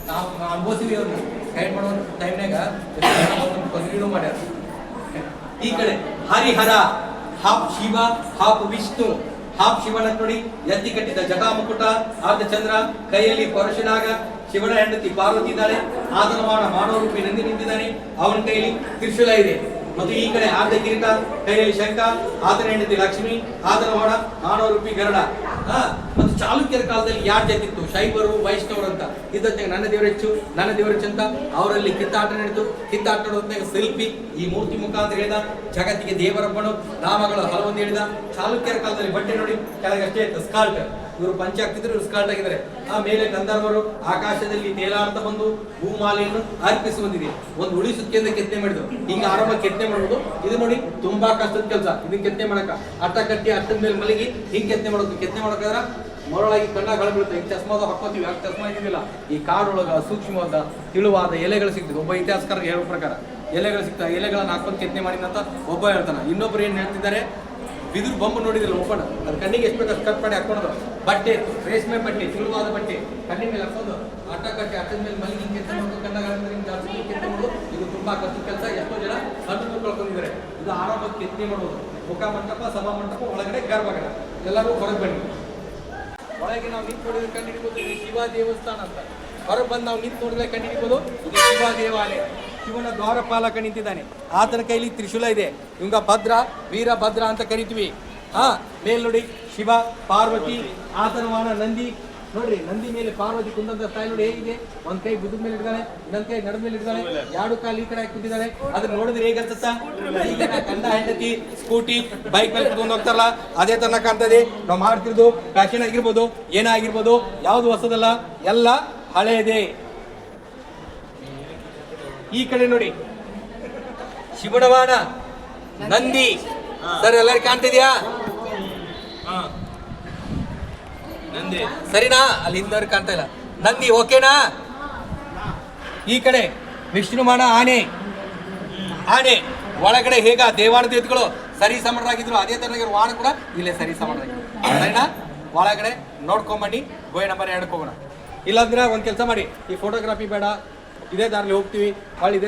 ನಾವು ಅನುಭವಿಸಿದ್ವಿ ಅವ್ರನ್ನ ಗೈಡ್ ಮಾಡೋ ಟೈಮ್ನಾಗ ಪದವಿನೂ ಮಾಡ್ಯಾರ. ಈ ಕಡೆ ಹರಿಹರ, ಹಾಪ್ ಶಿವ ಹಾಪ್ ವಿಷ್ಣು. ಹಾಪ್ ಶಿವನ ನೋಡಿ, ಎತ್ತಿ ಕಟ್ಟಿದ ಜಟಾಮುಕುಟ, ಅರ್ಧ ಚಂದ್ರ, ಕೈಯಲ್ಲಿ ಪರಶುನಾಗ, ಶಿವನ ಹೆಂಡತಿ ಪಾರ್ವತಿ ಇದ್ದಾಳೆ. ಆತನವಾಡ ಮಾನವರೂಪಿ ನಂದಿ ನಿಂತಿದ್ದಾನೆ, ಅವನ ಕೈಯಲ್ಲಿ ತ್ರಿಶೂಲ ಇದೆ. ಮತ್ತು ಈ ಕಡೆ ಅರ್ಧ ಕಿರೀಟ, ಕೈಯಲ್ಲಿ ಶಂಖ, ಆತನ ಹೆಂಡತಿ ಲಕ್ಷ್ಮಿ, ಆತನವಾಡ ಮಾನವರೂಪಿ ಗರುಡ. ಮತ್ತು ಚಾಲುಕ್ಯರ ಕಾಲದಲ್ಲಿ ಯಾರು ಜೊತಿತ್ತು, ಶೈವರು ವೈಷ್ಣವರು ಅಂತ ಇದ್ದಂತೆ ನನ್ನ ದೇವರೆಚ್ಚು ನನ್ನ ದೇವರೆಚ್ಚು ಅಂತ ಅವರಲ್ಲಿ ಕಿತ್ತಾಟ ನಡೀತು. ಕಿತ್ತಾಟ ನೋಡುವಂತೆ ಶಿಲ್ಪಿ ಈ ಮೂರ್ತಿ ಮುಖಾಂತರ ಹೇಳಿದ, ಜಗತ್ತಿಗೆ ದೇವರೊಬ್ಬನು, ನಾಮಗಳು ಹಲವೊಂದು ಹೇಳಿದ. ಚಾಲುಕ್ಯರ ಕಾಲದಲ್ಲಿ ಬಟ್ಟೆ ನೋಡಿ ಕೆಳಗಷ್ಟೇ ಇತ್ತು ಸ್ಕಾಲ್ಟ್. ಇವರು ಪಂಚೆ ಹಾಕ್ತಿದ್ರು, ಇವರು ಸ್ಕಾಲ್ಟ್ ಆಗಿದ್ದಾರೆ. ಮೇಲೆ ಗಂಧರ್ವರು ಆಕಾಶದಲ್ಲಿ ತೇಲಾಡ್ತಾ ಬಂದು ಭೂಮಾಲೆಯನ್ನು ಅರ್ಪಿಸುವಂತಿದೆ. ಒಂದು ಉಳಿಸುತ್ತಿಂದ ಕೆತ್ತನೆ ಮಾಡಿದ್ರು. ಹಿಂಗ ಆರಂಭ ಕೆತ್ತನೆ ಮಾಡುವುದು ಇದು ನೋಡಿ ತುಂಬಾ ಕಷ್ಟದ ಕೆಲಸ. ಇದನ್ನ ಕೆತ್ತನೆ ಮಾಡಕ ಅಟ್ಟ ಕಟ್ಟಿ ಅಟ್ಟದ ಮೇಲೆ ಮಲಗಿ ಹಿಂಗ್ ಕೆತ್ತನೆ ಮಾಡೋದು. ಕೆತ್ತನೆ ಮಾಡೋಕ್ಕಾದ್ರೆ ಮರಳಾಗಿ ಕಣ್ಣಾಗ ಬೀಳುತ್ತೆ. ಈಗ ಚಸ್ಮಾದ ಹಾಕೋತೀವಿ, ಯಾಕೆ ಚಸ್ಮಾ ಇದ್ದಿಲ್ಲ. ಈ ಕಾಡೊಳಗ ಸೂಕ್ಷ್ಮವಾದ ತಿಳುವಾದ ಎಲೆಗಳು ಸಿಗ್ತಿದ್ವು. ಒಬ್ಬ ಇತಿಹಾಸಕಾರ ಹೇಳೋ ಪ್ರಕಾರ ಎಲೆಗಳು ಸಿಗ್ತಾವೆ. ಎಲೆಗಳನ್ನ ಹಾಕೊಂಡು ಕೆತ್ತನೆ ಮಾಡಿದಂತ ಒಬ್ಬ ಹೇಳ್ತಾನೆ. ಇನ್ನೊಬ್ರು ಏನ್ ಹೇಳ್ತಿದ್ದಾರೆ, ಬಿದಿರು ಬೊಂಬು ನೋಡಿದಿಲ್ಲ ಓಪನ್ ಅದು ಕಣ್ಣಿಗೆ ಎಷ್ಟು ಬೇಕು ಕಟ್ ಮಾಡಿ ಹಾಕೊಂಡು ಬಟ್ಟೆ ರೇಷ್ಮೆ ಬಟ್ಟೆ ಸುಲಭವಾದ ಬಟ್ಟೆ ಕಣ್ಣಿನ ಮೇಲೆ ಹಾಕೊಂಡು ಆಟ ಕಟ್ಟಿ ಆಟದ ಮೇಲೆ ಮಲಗಿ ಕೆಲಸ ಮಾಡೋದು ಕಣ್ಣಾಗ ಜಾಸ್ತಿ ಕೆಲಸ ಮಾಡೋದು ಇದು ತುಂಬಾ ಕಷ್ಟ ಕೆಲಸ. ಎಷ್ಟೋ ಜನ ಕಣ್ಣು ಕಳ್ಕೊಂಡಿದ್ದಾರೆ. ಇದು ಆರಾಮಾಗಿ ಕೆತ್ತನೆ ಮಾಡೋದು. ಮುಖ ಮಂಟಪ, ಸಭಾ ಮಂಟಪ, ಒಳಗಡೆ ಗರ್ಭಗೃಹ ಎಲ್ಲರೂ ಹೊರಗೆ ಬನ್ನಿ. ಒಳಗೆ ನಾವು ನಿಂತು ನೋಡಿದ್ರೆ ಕಂಡು ಹಿಡಿಬೋದು ಇದು ಶಿವ ದೇವಸ್ಥಾನ ಅಂತ. ಹೊರಗೆ ಬಂದು ನಾವು ನಿಂತು ನೋಡಿದ್ರೆ ಕಂಡು ಹಿಡಿಬೋದು ಇದು ಶಿವ ದೇವಾಲಯ. ಶಿವನ ದ್ವಾರಪಾಲಕ ನಿಂತಿದ್ದಾನೆ. ಆತನ ಕೈಲಿ ತ್ರಿಶೂಲ ಇದೆ. ಇವಂಗ ಭದ್ರ, ವೀರಭದ್ರ ಅಂತ ಕರಿತೀವಿ. ಮೇಲ್ ನೋಡಿ ಶಿವ, ಪಾರ್ವತಿ, ಆತನ ವಾಹನ ನಂದಿ. ನೋಡ್ರಿ ನಂದಿ ಮೇಲೆ ಪಾರ್ವತಿ ಕುಂದಂತ ಸ್ಥಾಯಿ ನೋಡಿ ಹೇಗಿದೆ. ಒಂದ್ ಕೈ ಬುದ್ಧ ಮೇಲೆ ಇಡ್ತಾಳೆ, ಇನ್ನೊಂದ್ ಕೈ ನಡು ಮೇಲೆ ಇಡ್ತಾಳೆ, ಎರಡು ಕಾಲು ಈ ಕಡೆ ಹಾಕಿ ಕುಂತಿದ್ದಾಳೆ. ಅದನ್ನ ನೋಡಿದ್ರೆ ಹೇಗಂತ ಈಗ ಗಂಡ ಹೆಂಡತಿ ಸ್ಕೂಟಿ ಬೈಕ್ ಮೇಲೆ ಕುತ್ಕೊಂಡು ಹೋಗ್ತಾರಲ್ಲ ಅದೇ ತರ ಕಾಣ್ತದೆ. ನಾವು ಮಾಡ್ತಿರೋದು ಫ್ಯಾಷನ್ ಆಗಿರ್ಬೋದು, ಏನೇ ಆಗಿರ್ಬೋದು, ಯಾವ್ದು ಹೊಸದಲ್ಲ, ಎಲ್ಲ ಹಳೆಯದೇ. ಈ ಕಡೆ ನೋಡಿ ಶಿವನವಾನ ನಂದಿ. ಸರ್ ಎಲ್ಲರಿಗೂ ಕಾಣ್ತಿದ್ಯಾ? ನಂದಿ ಸರಿನಾ? ಅಲ್ಲಿ ಹಿಂದವ್ರಿಗೆ ಕಾಣ್ತಾ ಇಲ್ಲ. ನಂದಿ ಓಕೆನಾ? ಈ ಕಡೆ ವಿಷ್ಣುಮಾನ ಆನೆ. ಆನೆ ಒಳಗಡೆ ಹೇಗ ದೇವಾಣ ದೇವತೆಗಳು ಸರಿ ಸಮರಾಗಿದ್ರು ಅದೇ ತರ ವಾಣ ಕೂಡ ಇಲ್ಲೇ ಸರಿ ಸಮರಾಗಿದ್ರು. ಸರಿನಾ? ಒಳಗಡೆ ನೋಡ್ಕೊಂಬನ್ನಿ. ಗೋಯ್ ನಂಬರ್ 2 ಹೋಗೋಣ. ಇಲ್ಲಾಂದ್ರೆ ಒಂದ್ ಕೆಲಸ ಮಾಡಿ, ಈ ಫೋಟೋಗ್ರಾಫಿ ಬೇಡ, ಇದೇ ದಾರಿಲಿ ಹೋಗ್ತೀವಿ. ಹೊಳ್ಳಿ ಇದೆ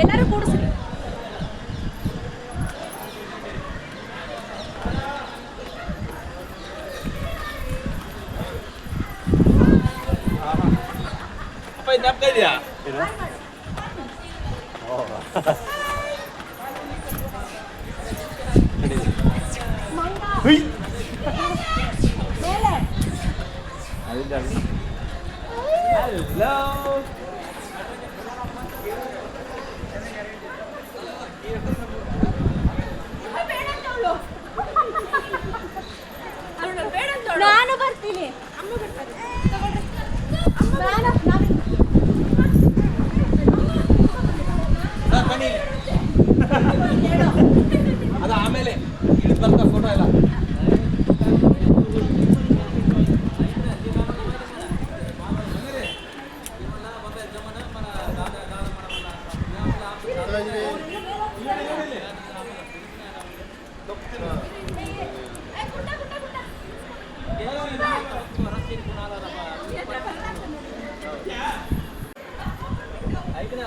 ಎಲ್ಲರೂ ಕೂಡಿಸ್ರಿ. ಜ್ಞಾಪಕ ಇದೆಯಾ? ನಾನು ಬರ್ತೀನಿ. ಬನ್ನಿ. ಅದು ಆಮೇಲೆ ಇಳಿದು ಬರ್ತಾ ಫೋಟೋ ಎಲ್ಲ.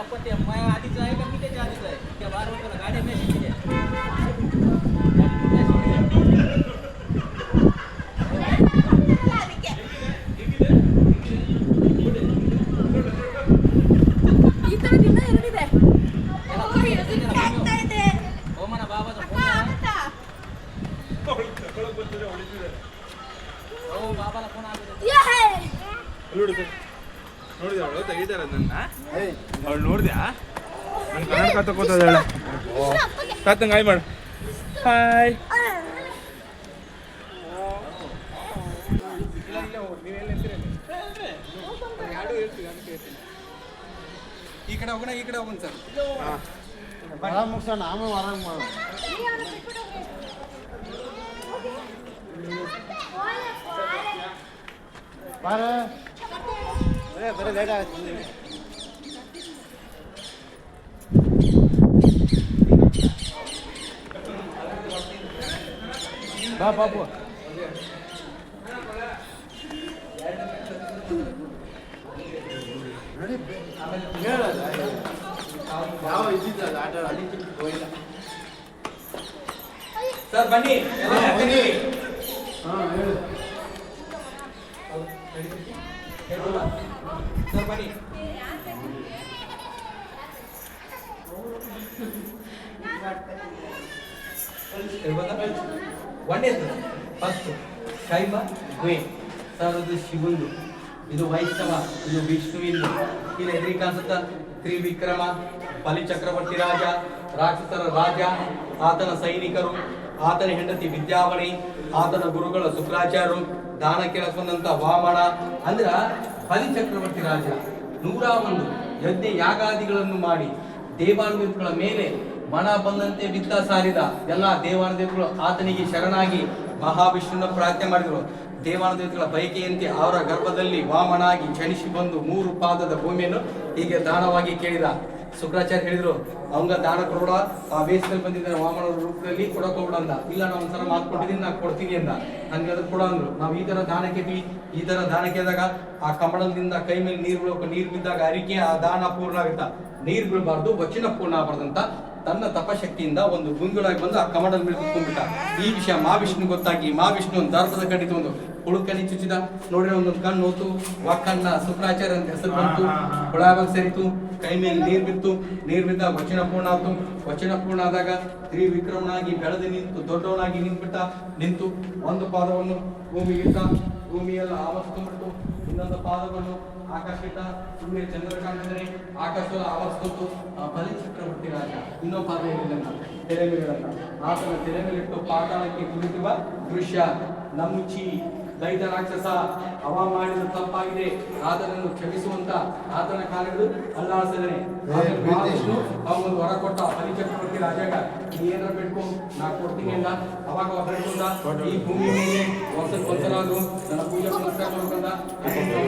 अपत्य आधीच आहे का मी त्याच्या आधीच आहे त्या बार होतो गाडी मेसेज आहे ಈ ತರ ದಿನ ಎರಡಿದೆ. ಓ ಮನ ಬಾಬಾದ ಫೋನ್ ಓ ಬಾಬಾಲ ಫೋನ್ ಆಗಿದೆ. ನೋಡಿದ ಅವಳು ತೆಗಿತಾರ ನನ್ನ ಅವಳು ನೋಡಿದ್ಯಾ? ನನ್ನ ಕನ್ನಡ ತಗೋತದ ತಾತಂಗ ಹಾಯ್ ಮಾಡು. ಹಾಯ್. ಈ ಕಡೆ ಹೋಗೋಣ, ಈ ಕಡೆ ಹೋಗೋಣ ಸರ್. ಮುಗಿಸೋಣ ಆಮೇಲೆ ಆರಾಮ್ ಮಾಡೋಣ. ಬರೀ ಲೇಟ್ ಆಗುತ್ತೆ. ಬಾ ಬಾಬು. ಯಾವ ಇದ್ದಿದ್ದಲ್ಲ ಆಟ ಹೋಗಿಲ್ಲ ಸರ್. ಬನ್ನಿ ಸರ್, ಬನ್ನಿ. ಒಂದೇದು ಫಸ್ಟ್ ಶೈವ ದ್ವೇ ಸರ್. ಅದು ಶಿವಂದು, ಇದು ವೈಷ್ಣವ, ಇದು ವಿಷ್ಣುವಿಂದು. ಇಲ್ಲಿ ಎದುರಿಗೆ ಕಾಣಿಸುತ್ತ ತ್ರಿವಿಕ್ರಮ, ಬಲಿ ಚಕ್ರವರ್ತಿ ರಾಜ, ರಾಕ್ಷಸರ ರಾಜ, ಆತನ ಸೈನಿಕರು, ಆತನ ಹೆಂಡತಿ ವಿದ್ಯಾವಣಿ, ಆತನ ಗುರುಗಳ ಶುಕ್ರಾಚಾರ್ಯರು, ದಾನ ಕೆಲಸವಂತ ವಾಮನ ಅಂದ್ರ ಬಲಿಚಕ್ರವರ್ತಿ ರಾಜ 101 ಯಜ್ಞ ಯಾಗಾದಿಗಳನ್ನು ಮಾಡಿ ದೇವಾನುದೇವತೆಗಳ ಮೇಲೆ ಮನ ಬಂದಂತೆ ಬಿತ್ತ ಸಾರಿದ ಎಲ್ಲ ದೇವಾನುದೇವತೆಗಳು ಆತನಿಗೆ ಶರಣಾಗಿ ಮಹಾವಿಷ್ಣುನ ಪ್ರಾರ್ಥನೆ ಮಾಡಿದರು. ದೇವಾನುದೇವತೆಗಳ ಬಯಕೆಯಂತೆ ಅವರ ಗರ್ಭದಲ್ಲಿ ವಾಮನಾಗಿ ಜನಿಸಿ ಬಂದು 3 ಪಾದದ ಭೂಮಿಯನ್ನು ಹೀಗೆ ದಾನವಾಗಿ ಕೇಳಿದ. ಶುಕ್ರಾಚಾರ್ಯ ಹೇಳಿದ್ರು, ಅವಂಗ ದಾನ ಕೊಡ, ಆ ವೇಷದಲ್ಲಿ ಬಂದಿದ್ದಾನೆ ವಾಮನ ರೂಪದಲ್ಲಿ ಕೊಡಕೋಬಿಡ ಅಂದ. ಇಲ್ಲ ನಾವು ಒಂದ್ಸಲ ಮಾತ್ಕೊಟ್ಟಿದ್ದೀನಿ, ನಾನು ಕೊಡ್ತೀನಿ ಅಂದ. ಹಂಗೆ ಅದಕ್ಕೆ ಕೊಡ ಅಂದ್ರು. ನಾವು ಈ ತರ ದಾನಕ್ಕೆ ಈ ತರ ದಾನಕ್ಕೆ ಆದಾಗ ಆ ಕಮಲದಿಂದ ಕೈ ಮೇಲೆ ನೀರು ಬೀಳೋಕೆ, ನೀರು ಬಿದ್ದಾಗ ಅರಿಕೆ ಆ ದಾನ ಪೂರ್ಣ ಆಗುತ್ತಾ. ನೀರು ಬೀಳಬಾರ್ದು, ವಚನ ಪೂರ್ಣ ಆಗಬಾರ್ದಂತ ತನ್ನ ತಪಶಕ್ತಿಯಿಂದ ಒಂದು ಗುಂಗುಳಾಗಿ ಬಂದು ಆ ಕಮಲದ ಮೇಲೆ ಕುತ್ಕೊಂಡ್ಬಿಟ್ಟ. ಈ ವಿಷಯ ಮಹಾವಿಷ್ಣು ಗೊತ್ತಾಗಿ ಮಹಾವಿಷ್ಣು ಒಂದು ದಾರ್ಪದ ಕಡಿತ ಒಂದು ಹುಳುಕನಿ ಚುಚ್ಚಿದ. ನೋಡ್ರಿ ಒಂದೊಂದು ಕಣ್ಣು ಹೋತು, ವಾಕನ್ನ ಶುಕ್ರಾಚಾರ್ಯ ಅಂತ ಹೆಸರು ಬಂತು. ಹುಳಾವಾಗ ಸರಿತು, ಕೈ ಮೇಲೆ ನೀರು ಬಿತ್ತು. ನೀರು ಬಿದ್ದಾಗ ವಚನ ಪೂರ್ಣ ಆಯ್ತು. ವಚನ ಪೂರ್ಣ ಆದಾಗ ತ್ರಿವಿಕ್ರಮನಾಗಿ ಬೆಳೆದು ನಿಂತು ದೊಡ್ಡವನಾಗಿ ನಿಂತು ಒಂದು ಪಾದವನ್ನು ಭೂಮಿ ಇಟ್ಟ, ಭೂಮಿಯೆಲ್ಲ ಆವರಿಸ್ಕೊಂಡ್ಬಿಟ್ಟು. ಇನ್ನೊಂದು ಪಾದವನ್ನು ಆಕಾಶ ಇಟ್ಟ, ಸೂರ್ಯ ಚಂದ್ರ ಕಾಣ್ತಿದ್ರೆ ಆಕಾಶದ ಆವರಿಸ್ಕೊತು. ಬಲಿಚಕ್ರವರ್ತಿ ರಾಜ ಇನ್ನೊಂದು ಪಾದ ಏನಿಲ್ಲ, ತೆರೆ ಮೇಲಿರಲ್ಲ. ಆತನ ತೆರೆ ಮೇಲಿಟ್ಟು ಪಾತಾಳಕ್ಕೆ ಕುಳಿತಿರುವ ದೃಶ್ಯ. ನಮುಚಿ ದೈತ ರಾಕ್ಷಸ ಅವ ಮಾಡಿದ ತಪ್ಪಾಗಿದೆ, ಆತನನ್ನು ಕ್ಷಮಿಸುವಂತ ಆತನ ಕಾಲಿಡು ಅಲ್ಲಾಡಿಸಿದನೆ. ಮಹಾವಿಷ್ಣು ಅವನೊಂದು ವರ ಕೊಟ್ಟ ಬಲಿಚಕ್ರವರ್ತಿ ರಾಜಾಗ, ನೀ ಏನಾರ ಬಿಟ್ಕೊ, ನಾ ಕೊಡ್ತೀನಿ ಅಂದ. ಅವಾಗ ಹೊರಕೊಂಡ ಈ ಭೂಮಿ ಮೇಲೆ ಒಂದ್ಸಲಾದ್ರು ನನ್ನ ಪೂಜೆ ಪುನಸ್ಕಾರ ಮಾಡ್ಕೊಂಡ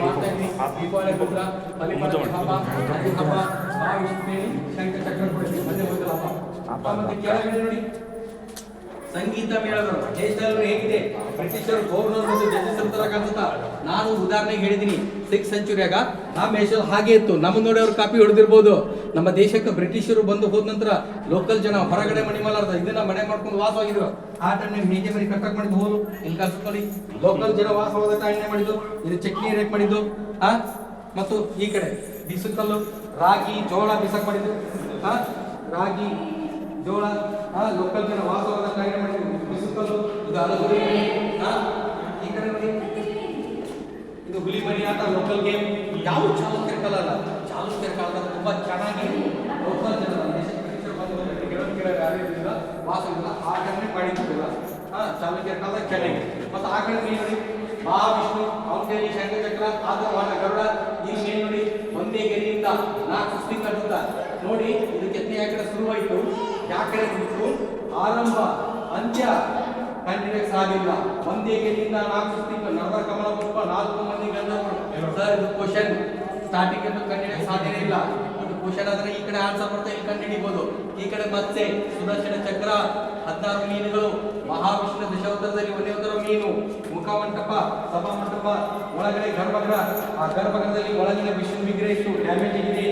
ಮಾಡ್ತಾ ಇದ್ದೀನಿ. ದೀಪಾವಳಿ ಹಬ್ಬ, ಬಲಿಪಾಡ್ಯಮಿ ಹಬ್ಬ, ಅದೇ ಹಬ್ಬ, ಮಹಾವಿಷ್ಣು ಶಂಖ ಚಕ್ರ ಕೊಡ್ತೀನಿ, ಮನೆ ಹೋದಲ್ಲ ಹಬ್ಬ. ಮತ್ತೆ ಕೆಳಗಡೆ ನೋಡಿ ಸಂಗೀತ ಮೇಳಗಳು ದೇಶದಲ್ಲಿ ಹೇಗಿದೆ. ಬ್ರಿಟಿಷರು ಗವರ್ನರ್ ಮತ್ತು ಜಡ್ಜಸ್ ತರ ಕಾಣಿಸುತ್ತಾ. ನಾನು ಉದಾಹರಣೆಗೆ ಹೇಳಿದ್ದೀನಿ, 6th ಸೆಂಚುರಿಯಾಗ ನಮ್ಮ ದೇಶದಲ್ಲಿ ಹಾಗೆ ಇತ್ತು. ನಮ್ಮ ನೋಡಿ ಅವ್ರು ಕಾಪಿ ಹೊಡೆದಿರ್ಬೋದು. ನಮ್ಮ ದೇಶಕ್ಕೆ ಬ್ರಿಟಿಷರು ಬಂದು ಹೋದ ನಂತರ ಲೋಕಲ್ ಜನ ಹೊರಗಡೆ ಮನೆ ಮಾಡಾರ್ದ ಇದನ್ನ ಮನೆ ಮಾಡ್ಕೊಂಡು ವಾಸವಾಗಿದ್ರು. ಆ ಟೈಮ್ ಹೇಗೆ ಮನೆ ಕಟ್ಟಕ್ ಮಾಡಿದ್ದು ಹೋಲು ಇಲ್ಲಿ ಕಾಣಿಸುತ್ತೆ ನೋಡಿ. ಲೋಕಲ್ ಜನ ವಾಸವಾದ ಎಣ್ಣೆ ಮಾಡಿದ್ದು, ಇದು ಚಟ್ನಿ ರೇಟ್ ಮಾಡಿದ್ದು. ಮತ್ತು ಈ ಕಡೆ ಬಿಸುಕಲ್ಲು, ರಾಗಿ ಜೋಳ ಬಿಸಕ್ ಮಾಡಿದ್ದು. ರಾಗಿ ಜೋಳ ಲೋಕಲ್ ಜನ ವಾಸವಾದ ಕಾಯಿಲೆ ಮಾಡಿದ್ರು. ಬಿಸುಕಲ್ಲು, ಇದು ಅಲಗುರಿ. ಈ ಕಡೆ ನೋಡಿ, ಇದು ಹುಲಿ ಮರಿ ಆಟ, ಲೋಕಲ್ ಗೇಮ್. ಯಾವ ಚಾಲುಕ್ಯರ ಕಾಲ ಅಲ್ಲ, ಚಾಲುಕ್ಯರ ಕಾಲದ ತುಂಬಾ ಚೆನ್ನಾಗಿ ಲೋಕಲ್ ಜನ ವಾಸವಿಲ್ಲ ಆ ಕಡೆ ಮಾಡಿದ್ದಿಲ್ಲ. ಚಾಲುಕ್ಯರ ಕಾಲದಾಗ ಚೆನ್ನಾಗಿ. ಮತ್ತು ಆ ಕಡೆ ನೀವು ನೋಡಿ ಮಹಾವಿಷ್ಣು, ಅವನ ಕೈಯಲ್ಲಿ ಶಂಖಚಕ್ರ, ಆತನ ಗರುಡ. ಈ ಮೇಲ್ ನೋಡಿ ಒಂದೇ ಗೆರೆಯಿಂದ 4 ಸೃಷ್ಟಿ ಕಟ್ಟುತ್ತ ನೋಡಿ. ಇದು ಕೆತ್ತನೆ ಯಾವ ಕಡೆ ಶುರುವಾಯಿತು, ಯಾವ ಕಡೆ ಬಿಟ್ಟು ಆರಂಭ ಅಂತ್ಯ ಕಂಟಿನ್ಯೂಸ್ ಆಗಿಲ್ಲ. ಒಂದೇ ಗೆರೆಯಿಂದ 4 ಸೃಷ್ಟಿ, ನರವ ಕಮಲ ಪುಷ್ಪ, 4 ಮಂದಿ ಗಂಧರ್ವರು. ಸರ್ ಇದು ಕ್ವಶನ್, ಸ್ಟಾರ್ಟಿಂಗ್ ಎಂದು ಕಂಡಿಡಿಯಕ್ಕೆ ಸಾಧ್ಯನೇ ಇಲ್ಲ. ಅದು ಕ್ವಶನ್ ಆದ್ರೆ ಈ ಕಡೆ ಆನ್ಸರ್ ಬರ್ತಾ ಇಲ್ಲಿ ಕಂಡುಹಿಡಿಬಹುದು. ಈ ಕಡೆ ಮತ್ತೆ ಸುದರ್ಶನ ಚಕ್ರ, 16 ಮೀನುಗಳು, ಮಹಾವಿಷ್ಣು ದಶಾವತಾರದಲ್ಲಿ 1 ಮೀನು, ಮುಖಮಂಟಪ, ಸಭಾಮಂಟಪ, ಒಳಗಡೆ ಗರ್ಭಗೃಹ. ಆ ಗರ್ಭಗೃಹದಲ್ಲಿ ಒಳಗಿನ ವಿಷ್ಣು ವಿಗ್ರಹ ಇತ್ತು, ಡ್ಯಾಮೇಜ್ ಆಗಿದೆ,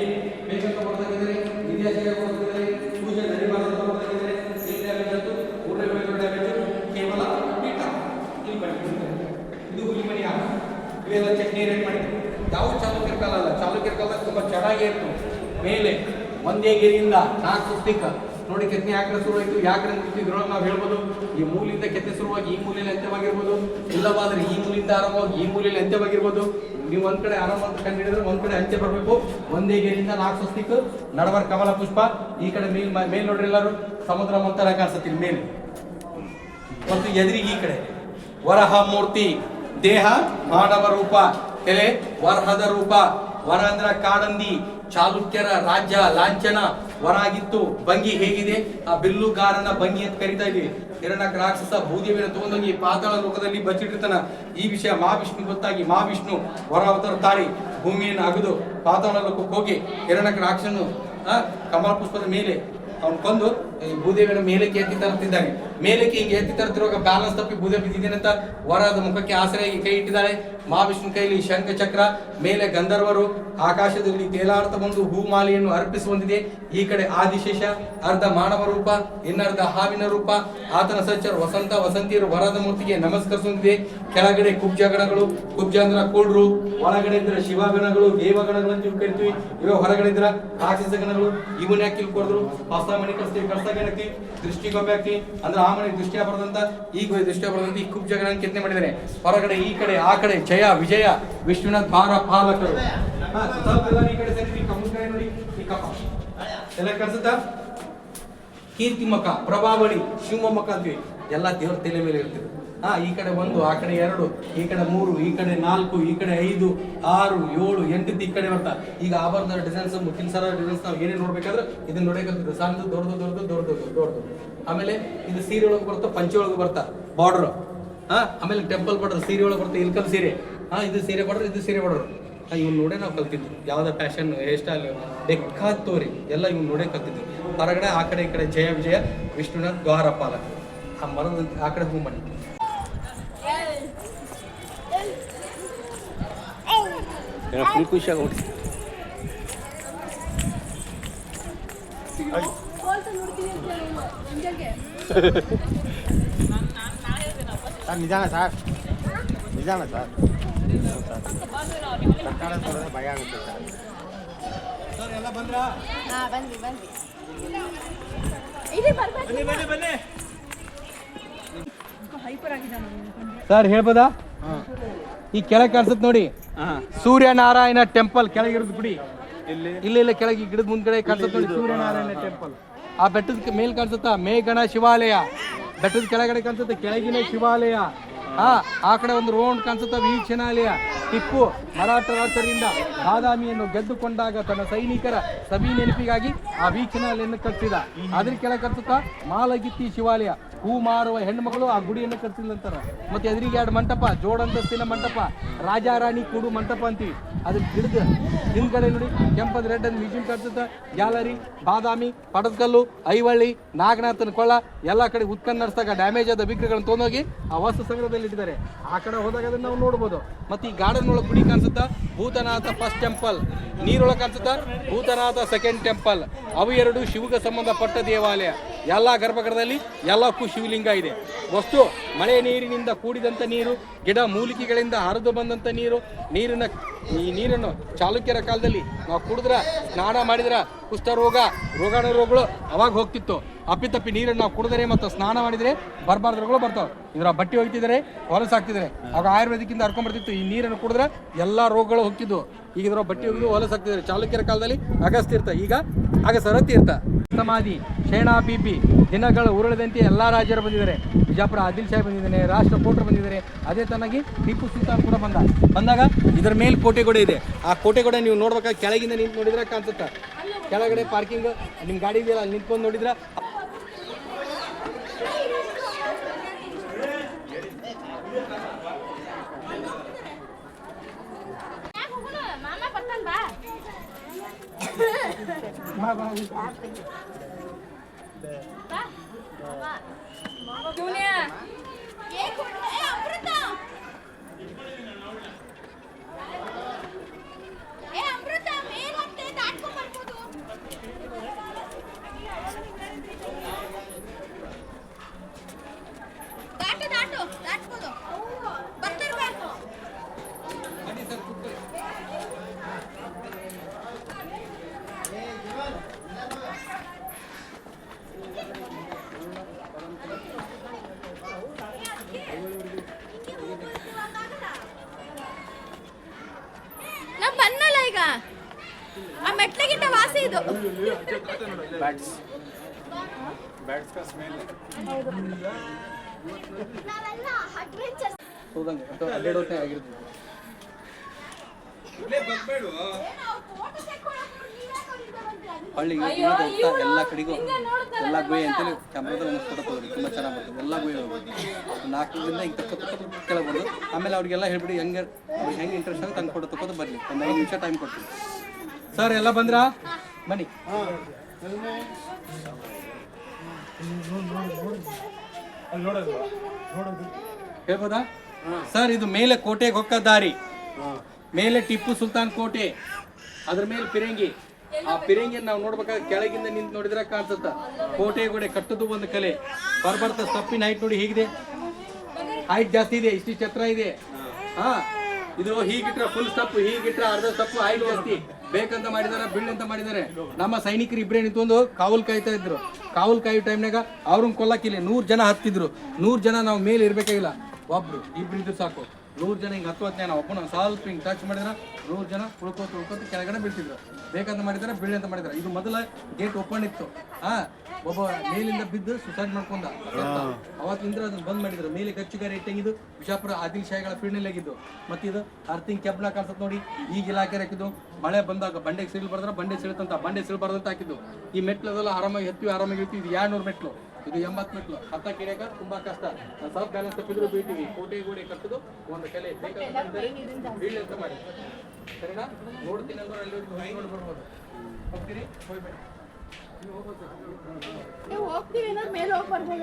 ಬೇಕಂತ ಕೊಡ್ತಾಗಿದ್ದಾರೆ, ಇತಿಹಾಸ ಕೊಡ್ತಾಗಿದ್ದಾರೆ, ಪೂಜೆ ನಡಿಬಾರದು ಕೊಡ್ತಾಗಿದ್ದಾರೆ. ಈ ಡ್ಯಾಮೇಜ್ ಆಯ್ತು, ಡ್ಯಾಮೇಜ್ ಕೇವಲ ಪೀಠ ಇಲ್ಲಿ ಬಂದಿದೆ. ಇದು ಹುಲಿಮನಿ ಆಟ. ಇವೆಲ್ಲ ಚಟ್ನಿ ರೇಟ್ ಮಾಡಿದ್ರು. ಯಾವ ಚಾಲುಕ್ಯರ ಕಾಲ ಅಲ್ಲ, ಚಾಲುಕ್ಯರ ಕಾಲದಾಗ ತುಂಬಾ ಚೆನ್ನಾಗೇ ಇತ್ತು. ಮೇಲೆ ಒಂದೇ ಗೆರೆಯಿಂದ 4 ಸೃಷ್ಟಿಕ ನೋಡಿ. ಕೆತ್ತನೆ ಯಾಕಡೆ ಶುರುವಾಯಿತು, ಯಾಕಡೆ ಇದ್ರೊಳಗೆ ನಾವು ಹೇಳ್ಬೋದು, ಈ ಮೂಲಿಂದ ಕೆತ್ತನೆ ಶುರುವಾಗಿ ಈ ಮೂಲೆಯಲ್ಲಿ ಅಂತ್ಯವಾಗಿರ್ಬೋದು, ಇಲ್ಲವಾದ್ರೆ ಈ ಮೂಲಿಂದ ಆರಂಭವಾಗಿ ಈ ಮೂಲೆಯಲ್ಲಿ ಅಂತ್ಯವಾಗಿರ್ಬೋದು. ನೀವು ಒಂದ್ ಕಡೆ ಆರಂಭ ಅಂತ ಕಂಡು ಹಿಡಿದ್ರೆ ಒಂದ್ ಕಡೆ ಅಂತ್ಯ ಬರಬೇಕು. ಒಂದೇ ಗೆರೆಯಿಂದ 4 ಸೃಷ್ಟಿಕ, ನಡವರ ಕಮಲ ಪುಷ್ಪ. ಈ ಕಡೆ ಮೇಲ್ ನೋಡ್ರಿ ಎಲ್ಲರೂ ಸಮುದ್ರ ಮಂತರ ಕಾಣಿಸುತ್ತೆ ಮೇಲೆ. ಮತ್ತು ಎದುರಿಗೆ ಈ ಕಡೆ ವರಹ ಮೂರ್ತಿ, ದೇಹ ಮಾನವ ರೂಪ, ತಲೆ ವರಹದ ರೂಪ. ವರ ಅಂದ್ರ ಕಾಡಂದಿ, ಚಾಲುಕ್ಯರ ರಾಜ್ಯ ಲಾಂಛನ ವರ ಆಗಿತ್ತು. ಭಂಗಿ ಹೇಗಿದೆ, ಆ ಬಿಲ್ಲುಗಾರನ ಭಂಗಿ ಅಂತ ಕರಿತಾ ಇದೀವಿ. ಹಿರಣ್ಯ ರಾಕ್ಷಸ ಭೂದೇವಿಯನ್ನು ತಗೊಂಡೋಗಿ ಪಾತಾಳ ಲೋಕದಲ್ಲಿ ಬಚ್ಚಿಟ್ಟಿರ್ತಾನ. ಈ ವಿಷಯ ಮಹಾವಿಷ್ಣು ಗೊತ್ತಾಗಿ ಮಹಾವಿಷ್ಣು ವರ ಅವತಾರ ತಾಳಿ ಭೂಮಿಯನ್ನು ಅಗದು ಪಾತಾಳ ಲೋಕಕ್ಕೆ ಹೋಗಿ ಹಿರಣ್ಯ ರಾಕ್ಷಸನು ಕಮಲ ಪುಷ್ಪದ ಮೇಲೆ ಅವ್ನು ಕೊಂದು ಭೂದೇವಿನ ಮೇಲಕ್ಕೆ ಎತ್ತಿ ತರುತ್ತಿದ್ದಾನೆ. ಮೇಲಕ್ಕೆ ಹಿಂಗೆ ಎತ್ತಿ ತರುತ್ತಿರುವಾಗ ಬ್ಯಾಲೆನ್ಸ್ ತಪ್ಪಿ ಭೂದೇವಿ ಬಿದ್ದಿದ್ದೇನೆ ಅಂತ ವರದ ಮುಖಕ್ಕೆ ಆಶ್ರಯಾಗಿ ಕೈ ಇಟ್ಟಿದ್ದಾಳೆ. ಮಹಾವಿಷ್ಣು ಕೈಲಿ ಶಂಖ ಚಕ್ರ, ಮೇಲೆ ಗಂಧರ್ವರು, ಆಕಾಶದಲ್ಲಿ ತೇಲಾಡ್ತಾ ಬಂದು ಹೂಮಾಲೆಯನ್ನು ಅರ್ಪಿಸುವಂತಿದೆ. ಈ ಕಡೆ ಆದಿಶೇಷ, ಅರ್ಧ ಮಾನವ ರೂಪ, ಇನ್ನರ್ಧ ಹಾವಿನ ರೂಪ. ಆತನ ಸಚರು ವಸಂತ ವಸಂತಿಯರು ವರದ ಮೂರ್ತಿಗೆ ನಮಸ್ಕರಿಸುವಂತಿದೆ. ಕೆಳಗಡೆ ಕುಬ್ಜಗಣಗಳು, ಕುಬ್ಜ ಅಂದ್ರ ಕೂಡ್ರು, ಒಳಗಡೆ ಇದ್ರ ಶಿವಗಣಗಳು, ದೇವಗಣಗಳು ಅಂತ ಕರಿತೀವಿ. ಇವ ಹೊರಗಡೆ ಇದ್ರ ರಾಕ್ಷಸ ಗಣಗಳು. ಇವನ್ ಯಾಕೆ ಇಲ್ಲಿ ಕೊಡಿದ್ರು, ಹೊಸ ಮನೆ ಕಳಿಸ್ತೀವಿ, ಕಳ್ಸಾಗ ಹಾಕ್ತಿವಿ, ದೃಷ್ಟಿಗೊಬ್ಬೆ ಹಾಕ್ತಿವಿ ಅಂದ್ರೆ ಆ ಮನೆ ದೃಷ್ಟಿಯ ಬರದಂತ ಈಗ ದೃಷ್ಟಿಯ ಬರದಂತ ಈ ಕುಬ್ಜಗಣ ಕೆತ್ತನೆ ಮಾಡಿದ್ದಾರೆ. ಹೊರಗಡೆ ಈ ಕಡೆ ಆ ಕಡೆ ಜಯ ವಿಜಯ ವಿಷ್ಣುನಾಥ್ ಭಾರ ಪಾಲಕರು. ಈ ಕಡೆ ಸರಿ ಕಮ್ಮುಕಾಯ ನೋಡಿ, ಈ ಕಪ್ಪ ಎಲ್ಲ ಕಳ್ಸುತ್ತಾ. ಕೀರ್ತಿಮುಖ, ಪ್ರಭಾವಳಿ, ಶಿವಮೊಗ್ಗ ಅಂತೀವಿ. ಎಲ್ಲ ದೇವ್ರ ತಲೆ ಮೇಲೆ ಇರ್ತಿದ್ರು. ಈ ಕಡೆ 1, ಆ ಕಡೆ 2, ಈ ಕಡೆ 3, ಈ ಕಡೆ 4, ಈ ಕಡೆ 5, 6, 7, 8 ಈ ಕಡೆ ಬರ್ತಾ. ಈಗ ಆಭರಣದ ಡಿಸೈನ್ಸ್, ಮುತ್ತಿನ ಸರ ಡಿಸೈನ್ಸ್ ನಾವು ಏನೇನು ನೋಡ್ಬೇಕಾದ್ರೆ ಇದನ್ನ ನೋಡಕಂತಿದ್ರು. ಸಣ್ಣದು ದೊಡ್ಡದು. ಆಮೇಲೆ ಇದು ಸೀರೆ ಒಳಗೆ ಬರ್ತಾ, ಪಂಚೆ ಒಳಗೆ ಬರ್ತಾ ಬಾರ್ಡರ್. ಆಮೇಲೆ ಟೆಂಪಲ್ ಬಾರ್ಡರ್ ಸೀರೆ ಒಳಗೆ ಬರ್ತಾ, ಇಲ್ಕಲ್ ಸೀರೆ. ಇದು ಸೀರೆ ಬಾರ್ಡರ್, ಇದು ಸೀರೆ ಬಾರ್ಡರ್. ಇವ್ನು ನೋಡೇ ನಾವು ಕಲ್ತಿದ್ವಿ. ಯಾವ್ದು ಫ್ಯಾಷನ್, ಹೇರ್ ಸ್ಟೈಲ್ ಬೇಕಾದ ತೋರಿ ಎಲ್ಲ ಇವ್ನು ನೋಡೇ ಕಲ್ತಿದ್ವಿ. ಹೊರಗಡೆ ಆ ಕಡೆ ಈ ಕಡೆ ಜಯ ವಿಜಯ, ವಿಷ್ಣುನಾಥ್, ದ್ವಾರಪಾಲ, ಆ ಮರದ ಆ ಕಡೆ ಹೂ ಮನೆ. ಫುಲ್ ಖುಷಿಯಾಗಿ ಹೊಡ್ಸಿ. ನಿಜಾನ ಸರ್ ಭಯ ಆಗುತ್ತೆ ಸರ್ ಎಲ್ಲ ಬಂದ್ರಾ? ಬಂದ್ವಿ ಬನ್ನಿ. ಸರ್ ಹೇಳ್ಬೋದಾ? ಈ ಕೆಳಗೆ ಕಾಣಿಸುತ್ತೆ ನೋಡಿ, ಸೂರ್ಯನಾರಾಯಣ ಟೆಂಪಲ್ ಕೆಳಗಿರೋದು ಗುಡಿ. ಇಲ್ಲ ಕೆಳಗೆ ಗಿಡದ ಮುಂದ್ಗಡೆ ಕಾಣಿಸುತ್ತೆ ನೋಡಿ, ಸೂರ್ಯನಾರಾಯಣ ಟೆಂಪಲ್. ಆ ಬೆಟ್ಟದ ಮೇಲ್ ಕಾಣಿಸುತ್ತಾ ಮೇಘನ ಶಿವಾಲಯ. ಬೆಟ್ಟದ ಕೆಳಗಡೆ ಕಾಣಿಸುತ್ತೆ ಕೆಳಗಿನ ಶಿವಾಲಯ. ಆ ಕಡೆ ಒಂದು ರೌಂಡ್ ಕಾಣಿಸುತ್ತಾ ವೀಕ್ಷಣಾಲಯ. ಟಿಪ್ಪು ಮರಾಠ ರಾಜರಿಂದ ಬಾದಾಮಿಯನ್ನು ಗೆದ್ದುಕೊಂಡಾಗ ತನ್ನ ಸೈನಿಕರ ಸಭೆ ನೆನಪಿಗಾಗಿ ಆ ವೀಕ್ಷಣಾಲಯನ್ನು ಕಟ್ಟಿಸಿದ. ಅದ್ರ ಕೆಳಗೆ ಕಾಣಿಸುತ್ತಾ ಮಾಲಗಿತ್ತಿ ಶಿವಾಲಯ. ಹೂ ಮಾರುವ ಹೆಣ್ಮಗಳು ಆ ಗುಡಿಯನ್ನು ಕಟ್ಟಿಸಿದಂತಾರ. ಮತ್ತೆ ಎದುರಿಗೆ 2 ಮಂಟಪ, ಜೋಡಂತಸ್ತಿನ ಮಂಟಪ, ರಾಜ ರಾಣಿ ಕೂಡು ಮಂಟಪ ಅಂತೀವಿ. ಅದ್ರ ಗಿಡದ ಹಿಂದ್ಗಡೆ ನೋಡಿ ಕೆಂಪದ ರೆಡ್ ಅಂತ ಮ್ಯೂಸಿಯಂ ಕಾಣಿಸುತ್ತೆ. ಗ್ಯಾಲರಿ, ಬಾದಾಮಿ, ಪಡದಕಲ್ಲು, ಐವಳ್ಳಿ, ನಾಗನಾಥನ ಕೊಳ್ಳ ಎಲ್ಲ ಕಡೆ ಉತ್ಖನನ ನಡೆಸಿದಾಗ ಡ್ಯಾಮೇಜ್ ಆದ ವಿಗ್ರಹಗಳನ್ನು ತೊಗೊಂಡೋಗಿ ಆ ವಸ್ತು ಸಂಗ್ರಹದಲ್ಲಿ ಇಟ್ಟಿದ್ದಾರೆ. ಆ ಕಡೆ ಹೋದಾಗ ಅದನ್ನ ನಾವು ನೋಡ್ಬೋದು. ಮತ್ತೆ ಈ ಗಾರ್ಡನ್ ಒಳಗೆ ಗುಡಿ ಕಾಣಿಸುತ್ತಾ ಭೂತನಾಥ ಫಸ್ಟ್ ಟೆಂಪಲ್. ನೀರೊಳಗೆ ಕಾಣಿಸುತ್ತಾ ಭೂತನಾಥ ಸೆಕೆಂಡ್ ಟೆಂಪಲ್. ಅವು 2 ಶಿವಗೆ ಸಂಬಂಧಪಟ್ಟ ದೇವಾಲಯ. ಎಲ್ಲ ಗರ್ಭಗೃಹದಲ್ಲಿ ಎಲ್ಲಕ್ಕೂ ಶಿವಲಿಂಗ ಇದೆ. ವಸ್ತು ಮಳೆ ನೀರಿನಿಂದ ಕೂಡಿದಂಥ ನೀರು, ಗಿಡ ಮೂಲಿಕೆಗಳಿಂದ ಹರಿದು ಬಂದಂಥ ನೀರು. ಈ ನೀರನ್ನು ಚಾಲುಕ್ಯರ ಕಾಲದಲ್ಲಿ ನಾವು ಕುಡಿದ್ರೆ, ಸ್ನಾನ ಮಾಡಿದ್ರೆ ಕುಷ್ಠರೋಗ, ರೋಗಾಣು ರೋಗಗಳು ಅವಾಗ ಹೋಗ್ತಿತ್ತು. ಅಪ್ಪಿತಪ್ಪಿ ನೀರನ್ನು ನಾವು ಕುಡಿದ್ರೆ ಮತ್ತು ಸ್ನಾನ ಮಾಡಿದರೆ ಬರಬಾರ್ದು ರೋಗಗಳು ಬರ್ತಾವೆ. ಇದರ ಬಟ್ಟೆ ಹೋಗ್ತಿದ್ದಾರೆ, ಹೊಲಸಾಗ್ತಿದ್ದಾರೆ. ಆಗ ಆಯುರ್ವೇದಿಕ್ಕಿಂದ ಹರ್ಕೊಂಡ್ಬರ್ತಿತ್ತು. ಈ ನೀರನ್ನು ಕುಡಿದ್ರೆ ಎಲ್ಲ ರೋಗಗಳು ಹೋಗ್ತಿದ್ವು. ಈಗ ಇದರ ಬಟ್ಟೆ ಹೋಗಿದ್ದು ಹೊಲಸಾಗ್ತಿದ್ದಾರೆ. ಚಾಲುಕ್ಯರ ಕಾಲದಲ್ಲಿ ಅಗಸ್ತ್ಯ ಈಗ ಅಗಸರ ತೀರ್ಥ ಸಮಾಧಿ, ಶೇಣಾ ಬೀಪಿ ದಿನಗಳು ಉರುಳದಂತೆ ಎಲ್ಲ ರಾಜ್ಯರು ಬಂದಿದ್ದಾರೆ. ಬಿಜಾಪುರ ಆದಿಲ್ ಶಾಹಿ ಬಂದಿದ್ದಾನೆ, ರಾಷ್ಟ್ರಕೂಟರು ಬಂದಿದ್ದಾರೆ. ಅದೇ ತನಾಗಿ ಟಿಪ್ಪು ಸುಲ್ತಾನ್ ಕೂಡ ಬಂದಾಗ ಇದರ ಮೇಲೆ ಕೋಟೆಗೋಡೆ ಇದೆ. ಆ ಕೋಟೆಗೋಡೆ ನೀವು ನೋಡ್ಬೇಕಾದ್ರೆ ಕೆಳಗಿಂದ ನಿಂತು ನೋಡಿದ್ರೆ ಕಾಣಿಸುತ್ತೆ. ಕೆಳಗಡೆ ಪಾರ್ಕಿಂಗ್ ನಿಮ್ಮ ಗಾಡಿ ಇದೆಯಲ್ಲ, ಅಲ್ಲಿ ನಿಂತ್ಕೊಂಡು ನೋಡಿದ್ರೆ ಬನ್ನಲ್ಲ ಈಗ ಆ ಮೆಟ್ಲಗಿಂತ ವಾಸಿ ಇದು. ಅಡ್ಡಾಡೋಕೆ ಆಗಿರ್ತದೆ. ಹಳ್ಳಿಗೆ ಹೋಗ್ತಾ ಎಲ್ಲ ಕಡೆಗೂ ಎಲ್ಲ ಗೋಯ್ ಅಂತೇಳಿ ಕ್ಯಾಮ್ರಾದಲ್ಲಿ ಒಂದು ಫೋಟೋ ತಗೋರಿ, ತುಂಬ ಚೆನ್ನಾಗಿ ಬರ್ತದೆ. ಎಲ್ಲ ಗೋಯ್ ಹೋಗ್ಬೋದು, 4ರಿಂದ ಹಿಂಗೆ ಕೆಳಬೋದು. ಆಮೇಲೆ ಅವ್ರಿಗೆಲ್ಲ ಹೇಳ್ಬಿಡಿ ಹೆಂಗೆ ಇಂಟ್ರೆಸ್ಟ್ ಆಗುತ್ತೆ ಹಂಗೆ ಫೋಟೋ ತಗೋದು ಬರಲಿ. ಒಂದು 5 ನಿಮಿಷ ಟೈಮ್ ಕೊಡ್ತೀವಿ. ಸರ್ ಎಲ್ಲ ಬಂದ್ರಾ? ಬನ್ನಿ. ಹೇಳ್ಬೋದಾ ಸರ್? ಇದು ಮೇಲೆ ಕೋಟೆಗೆ ಹೊಕ್ಕ ದಾರಿ. ಮೇಲೆ ಟಿಪ್ಪು ಸುಲ್ತಾನ್ ಕೋಟೆ, ಅದ್ರ ಮೇಲೆ ಪಿರಂಗಿ. ಆ ಪಿರಂಗಿಯನ್ನು ನಾವು ನೋಡ್ಬೇಕಾದ್ರೆ ಕೆಳಗಿಂದ ನಿಂತು ನೋಡಿದ್ರೆ ಕಾಣಿಸುತ್ತ. ಕೋಟೆ ಗೋಡೆ ಕಟ್ಟುದು ಒಂದು ಕಲೆ. ಬರ್ಬರ್ತ ಸ್ಟಪ್ಪಿನ ಹೈಟ್ ನೋಡಿ ಹೀಗಿದೆ, ಹೈಟ್ ಜಾಸ್ತಿ ಇದೆ, ಇಷ್ಟು ಛತ್ರ ಇದೆ. ಇದು ಹೀಗಿಟ್ರೆ ಫುಲ್ ಸ್ಟಪ್, ಹೀಗಿಟ್ರೆ ಅರ್ಧ ಸ್ಟಪ್, ಹೈಟ್ ಜಾಸ್ತಿ. ಬೇಕಂತ ಮಾಡಿದಾರೆ, ಬಿಲ್ಡ್ ಅಂತ ಮಾಡಿದ್ದಾರೆ. ನಮ್ಮ ಸೈನಿಕರು ಇಬ್ಬರೇ ನಿಂತ್ಕೊಂಡು ಕಾವಲ್ ಕಾಯ್ತಾ ಇದ್ರು. ಕಾವಲ್ ಕಾಯೋ ಟೈಮ್ನಾಗ ಅವ್ರನ್ನ ಕೊಲ್ಲಕ್ಕಿಲ್ಲ 100 ಜನ ಹತ್ತಿದ್ರು. 100 ಜನ ನಾವು ಮೇಲೆ ಇರ್ಬೇಕಾಗಿಲ್ಲ, ಒಬ್ರು ಇಬ್ರು ಇದ್ರು ಸಾಕು. 100 ಜನ ಹಿಂಗೆ ಹತ್ತು ನಾವು ಒಬ್ಬನ ಸ್ವಲ್ಪ ಹಿಂಗೆ ಟಚ್ ಮಾಡಿದ್ರೆ 100 ಜನ ಉಳ್ಕೋತ ಕೆಳಗಡೆ ಬೀಳ್ತಿದ್ರು. ಬೇಕಂತ ಮಾಡಿದ್ರೆ ಬೀಳಿ ಅಂತ ಮಾಡಿದ್ರೆ. ಇದು ಮೊದಲ ಗೇಟ್ ಓಪನ್ ಇತ್ತು. ಒಬ್ಬ ಮೇಲಿಂದ ಬಿದ್ದು ಸುಸೈಡ್ ಮಾಡ್ಕೊಂಡ. ಅವತ್ತಿಂದ ಅದನ್ನ ಬಂದ್ ಮಾಡಿದ್ರು. ಮೇಲೆ ಗಚ್ಚುಗಾರಿ ಇಟ್ಟಂಗಿದ್ದು ಬಿಜಾಪುರ ಆದಿಲ್ ಶಾಹಿಗಳ ಫೀಲ್ಡ್ನಲ್ಲಾಗಿದ್ದು. ಮತ್ತಿದು ಅರ್ಥಿಂಗ್ ಕೆಬ್ನ ಕಾಣಿಸುತ್ತೆ ನೋಡಿ. ಈಗ ಇಲಾಖೆ ಹಾಕಿದ್ದು ಮಳೆ ಬಂದಾಗ ಬಂಡೆಗೆ ಸಿಡಿಲು ಬರ್ದ್ರೆ ಬಂಡೆ ಸಿಳುತ್ತಂತ, ಬಂಡೆ ಸಿಳು ಬರ್ದಂತ ಹಾಕಿದ್ದು. ಈ ಮೆಟ್ಲದೆಲ್ಲ ಆರಾಮಾಗಿ ಆರಾಮಾಗಿ ಇರ್ತೀವಿ. ಇದು 200 ಮೆಟ್ಲು, ಇದು 80 ಮೆಟ್ಲು. ಹತ್ತ ಕಿಡಿಯಾಕ ತುಂಬಾ ಕಷ್ಟ. ಸ್ವಲ್ಪ ಬ್ಯಾಲೆನ್ಸ್ ತಪ್ಪಿದ್ರು ಬೀಳ್ತೀವಿ. ಕೋಟೆ ಗೋಡೆ ಕಟ್ಟೋದು ಒಂದು ಕಲೆ ಬೀಳಿ ಅಂತ ಮಾಡಿ. ಸರಿನಾ? ನೋಡ್ತೀನಿ ಅಂದ್ರೆ ಅಲ್ಲಿ ನೋಡಿ ಬರ್ಬೋದು. ಹೋಗ್ತೀರಿ? ಹೋಗ್ಬೇಡಿ. ಹೋಗ್ತೀವಿ ಅಂದ್ರೆ ಮೇಲೆ ಹೋಗಿ ಬರ್ಬೋದಂತ.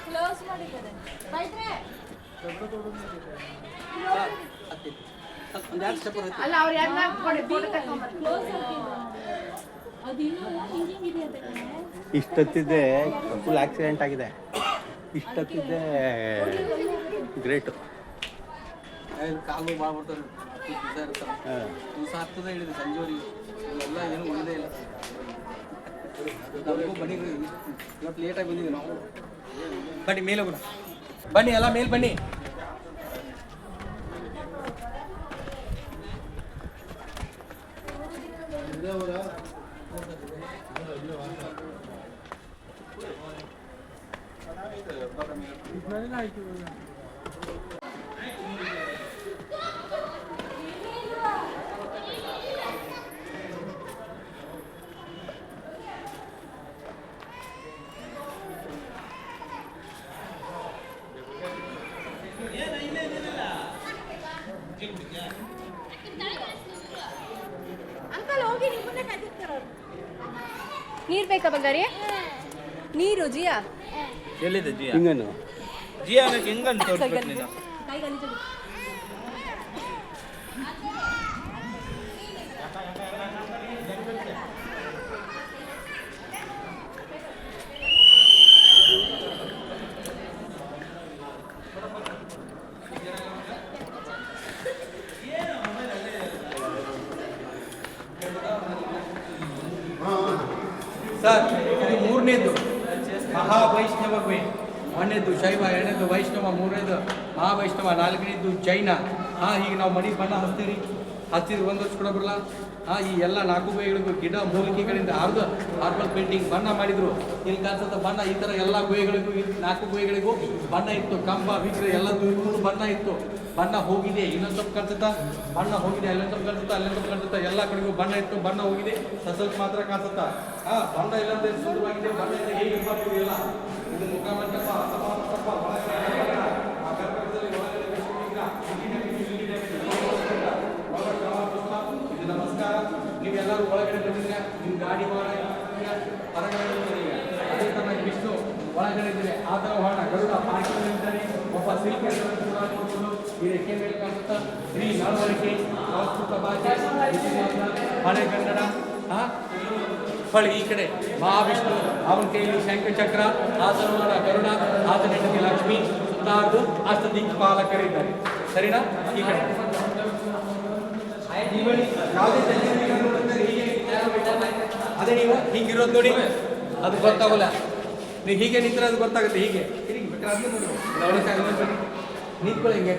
ಕ್ಲೋಸ್ ಮಾಡಿದ್ದಾರೆ. ಅಲ್ಲ ಅವ್ರು ಯಾರನ್ನ ಕೊಡಿ ಫೋಟೋ ತಗೊಂಡ್ಬರ್ತಾರೆ. ಕ್ಲೋಸ್ ಅದು ಇನ್ನೂ ಹಿಂಗಿದೆ ಅಂತ. ಇಷ್ಟೊತ್ತಿದ್ದೆ ಫುಲ್ ಆಕ್ಸಿಡೆಂಟ್ ಆಗಿದೆ. ಇಷ್ಟೊತ್ತಿದ್ದೆ ಗ್ರೇಟು. ಕಾಲು ಮಾಡ್ಬಿಡ್ತಾರೆ. ದಿವಸ ಹತ್ತದ ಹೇಳಿದೆ ಸಂಜೆವರೆಗೆ. ಇವೆಲ್ಲ ಏನು ಒಳ್ಳೇದೇ ಇಲ್ಲ. ನಮಗೂ ಬನ್ನಿ, ಇವತ್ತು ಲೇಟಾಗಿ ಬಂದಿದ್ದೀವಿ ನಾವು. ಬನ್ನಿ ಮೇಲೆ ಕೂಡ ಬನ್ನಿ, ಎಲ್ಲ ಮೇಲೆ ಬನ್ನಿ. ನೀರು ಬೇಕಾ ಬಂಗಾರಿ? ನೀರು ಜಿಯಾ ಎಲ್ಲಿದೆ ಜಿಯಾ? ಹಿಂಗನು ಜಿಯಾ ಹೆಂಗಂತ ತೋರಿಸ್ಬೇಕು ನೀನು. ಸರ್, ಇದು 3ನೇದು ಮಹಾವೈಷ್ಣವವೇ. 1ನೇದು ಶೈವ, 2ನೇದು ವೈಷ್ಣವ, 3ನೇದು ಮಹಾವೈಷ್ಣವ, 4ನೇದು ಜೈನ. ಈಗ ನಾವು ಮನೆಗೆ ಬಣ್ಣ ಹಚ್ತೀವಿ. ಹಚ್ಚಿದ್ರೆ 1 ವರ್ಷ ಕೂಡ ಬರಲ್ಲ. ಈ ಎಲ್ಲ 4 ಗುಹೆಗಳಿಗೂ ಗಿಡ ಮೂಲಿಕೆಗಳಿಂದ ಆರ್ಬಲ್ ಪೇಂಟಿಂಗ್ ಬಣ್ಣ ಮಾಡಿದ್ರು. ಇಲ್ಲಿ ಕಾಣಿಸುತ್ತ ಬಣ್ಣ ಈ ಥರ ಎಲ್ಲ ಗುಹೆಗಳಿಗೂ 4 ಗುಹೆಗಳಿಗೂ ಬಣ್ಣ ಇತ್ತು. ಕಂಬ ವಿಗ್ರಹ ಎಲ್ಲದೂ ಬಣ್ಣ ಇತ್ತು. ಬಣ್ಣ ಹೋಗಿದೆ. ಇನ್ನೊಂದು ಸ್ವಲ್ಪ ಕಾಣಿಸುತ್ತಾ? ಬಣ್ಣ ಹೋಗಿದೆ. ಅಲ್ಲೊಂದು ಸ್ವಲ್ಪ ಕಾಣಿಸುತ್ತಾ? ಅಲ್ಲೊಂದು ಸ್ವಲ್ಪ ಕಾಣಿಸುತ್ತಾ? ಎಲ್ಲ ಕಡೆಗೂ ಬಣ್ಣ ಇತ್ತು. ಬಣ್ಣ ಹೋಗಿದೆ. ಸ್ವಲ್ಪ ಮಾತ್ರ ಕಾಣಿಸುತ್ತಾ? ಬಣ್ಣ ಇಲ್ಲಂದ್ರೆ ಸುಂದರವಾಗಿದೆ. ಬಣ್ಣ ಇಲ್ಲ ಹೇಗೆ ಇರಬೇಕು ಇಲ್ಲ. ಇದು ಮುಖ ಮಂಟಪ ಸಭಾ ಒಳಗಡೆ ಆ ಗರ್ಭದಲ್ಲಿ ಒಳಗಡೆ ಇದು ನಮಸ್ಕಾರ. ನೀವೆಲ್ಲರೂ ಒಳಗಡೆ ಬಂದಿದ್ರೆ ನಿಮ್ಮ ಗಾಡಿ ಹೊರಗಡೆ ಅದೇ ಥರ ವಿಷ್ಣು ಒಳಗಡೆ ಇದ್ದಾರೆ. ಆ ಥರ ಹೊರಡ ಗರುಡ ಪಾರ್ಕಿಂಗ್ ಇದ್ದಾರೆ. ಒಬ್ಬ ಸಿಲ್ಕೆ ಈ ರೆಕ್ಕೆ ಮೇಲೆ ಕಾಣಿಸುತ್ತಾ? ಶ್ರೀ ನಡವಳಿಕೆ, ಸಂಸ್ಕೃತ ಭಾಷೆ, ಹಳೆ ಕನ್ನಡ. ಹೊಳಿ ಈ ಕಡೆ ಮಹಾವಿಷ್ಣು, ಅವನ ಕೈಯಲ್ಲಿ ಶಂಖಚಕ್ರ, ಆತನವರ ಗರುಡ, ಆತನ ಹೆಂಡತಿ ಲಕ್ಷ್ಮಿ, ಸುತ್ತಾರ್ದು ಅಷ್ಟದಿಕ್ಪಾಲಕರಿದ್ದಾರೆ. ಸರಿನಾ? ಈ ಕಡೆ ಅದೇ ನೀವು ಹಿಂಗಿರೋದು ನೋಡಿ, ಅದು ಗೊತ್ತಾಗಲ್ಲ. ನೀವು ಹೀಗೆ ನಿಂತರೆ ಅದು ಗೊತ್ತಾಗುತ್ತೆ. ಹೀಗೆ ನಿಂತ್ಕೊಳ್ಳಿ. ಹಿಂಗೆ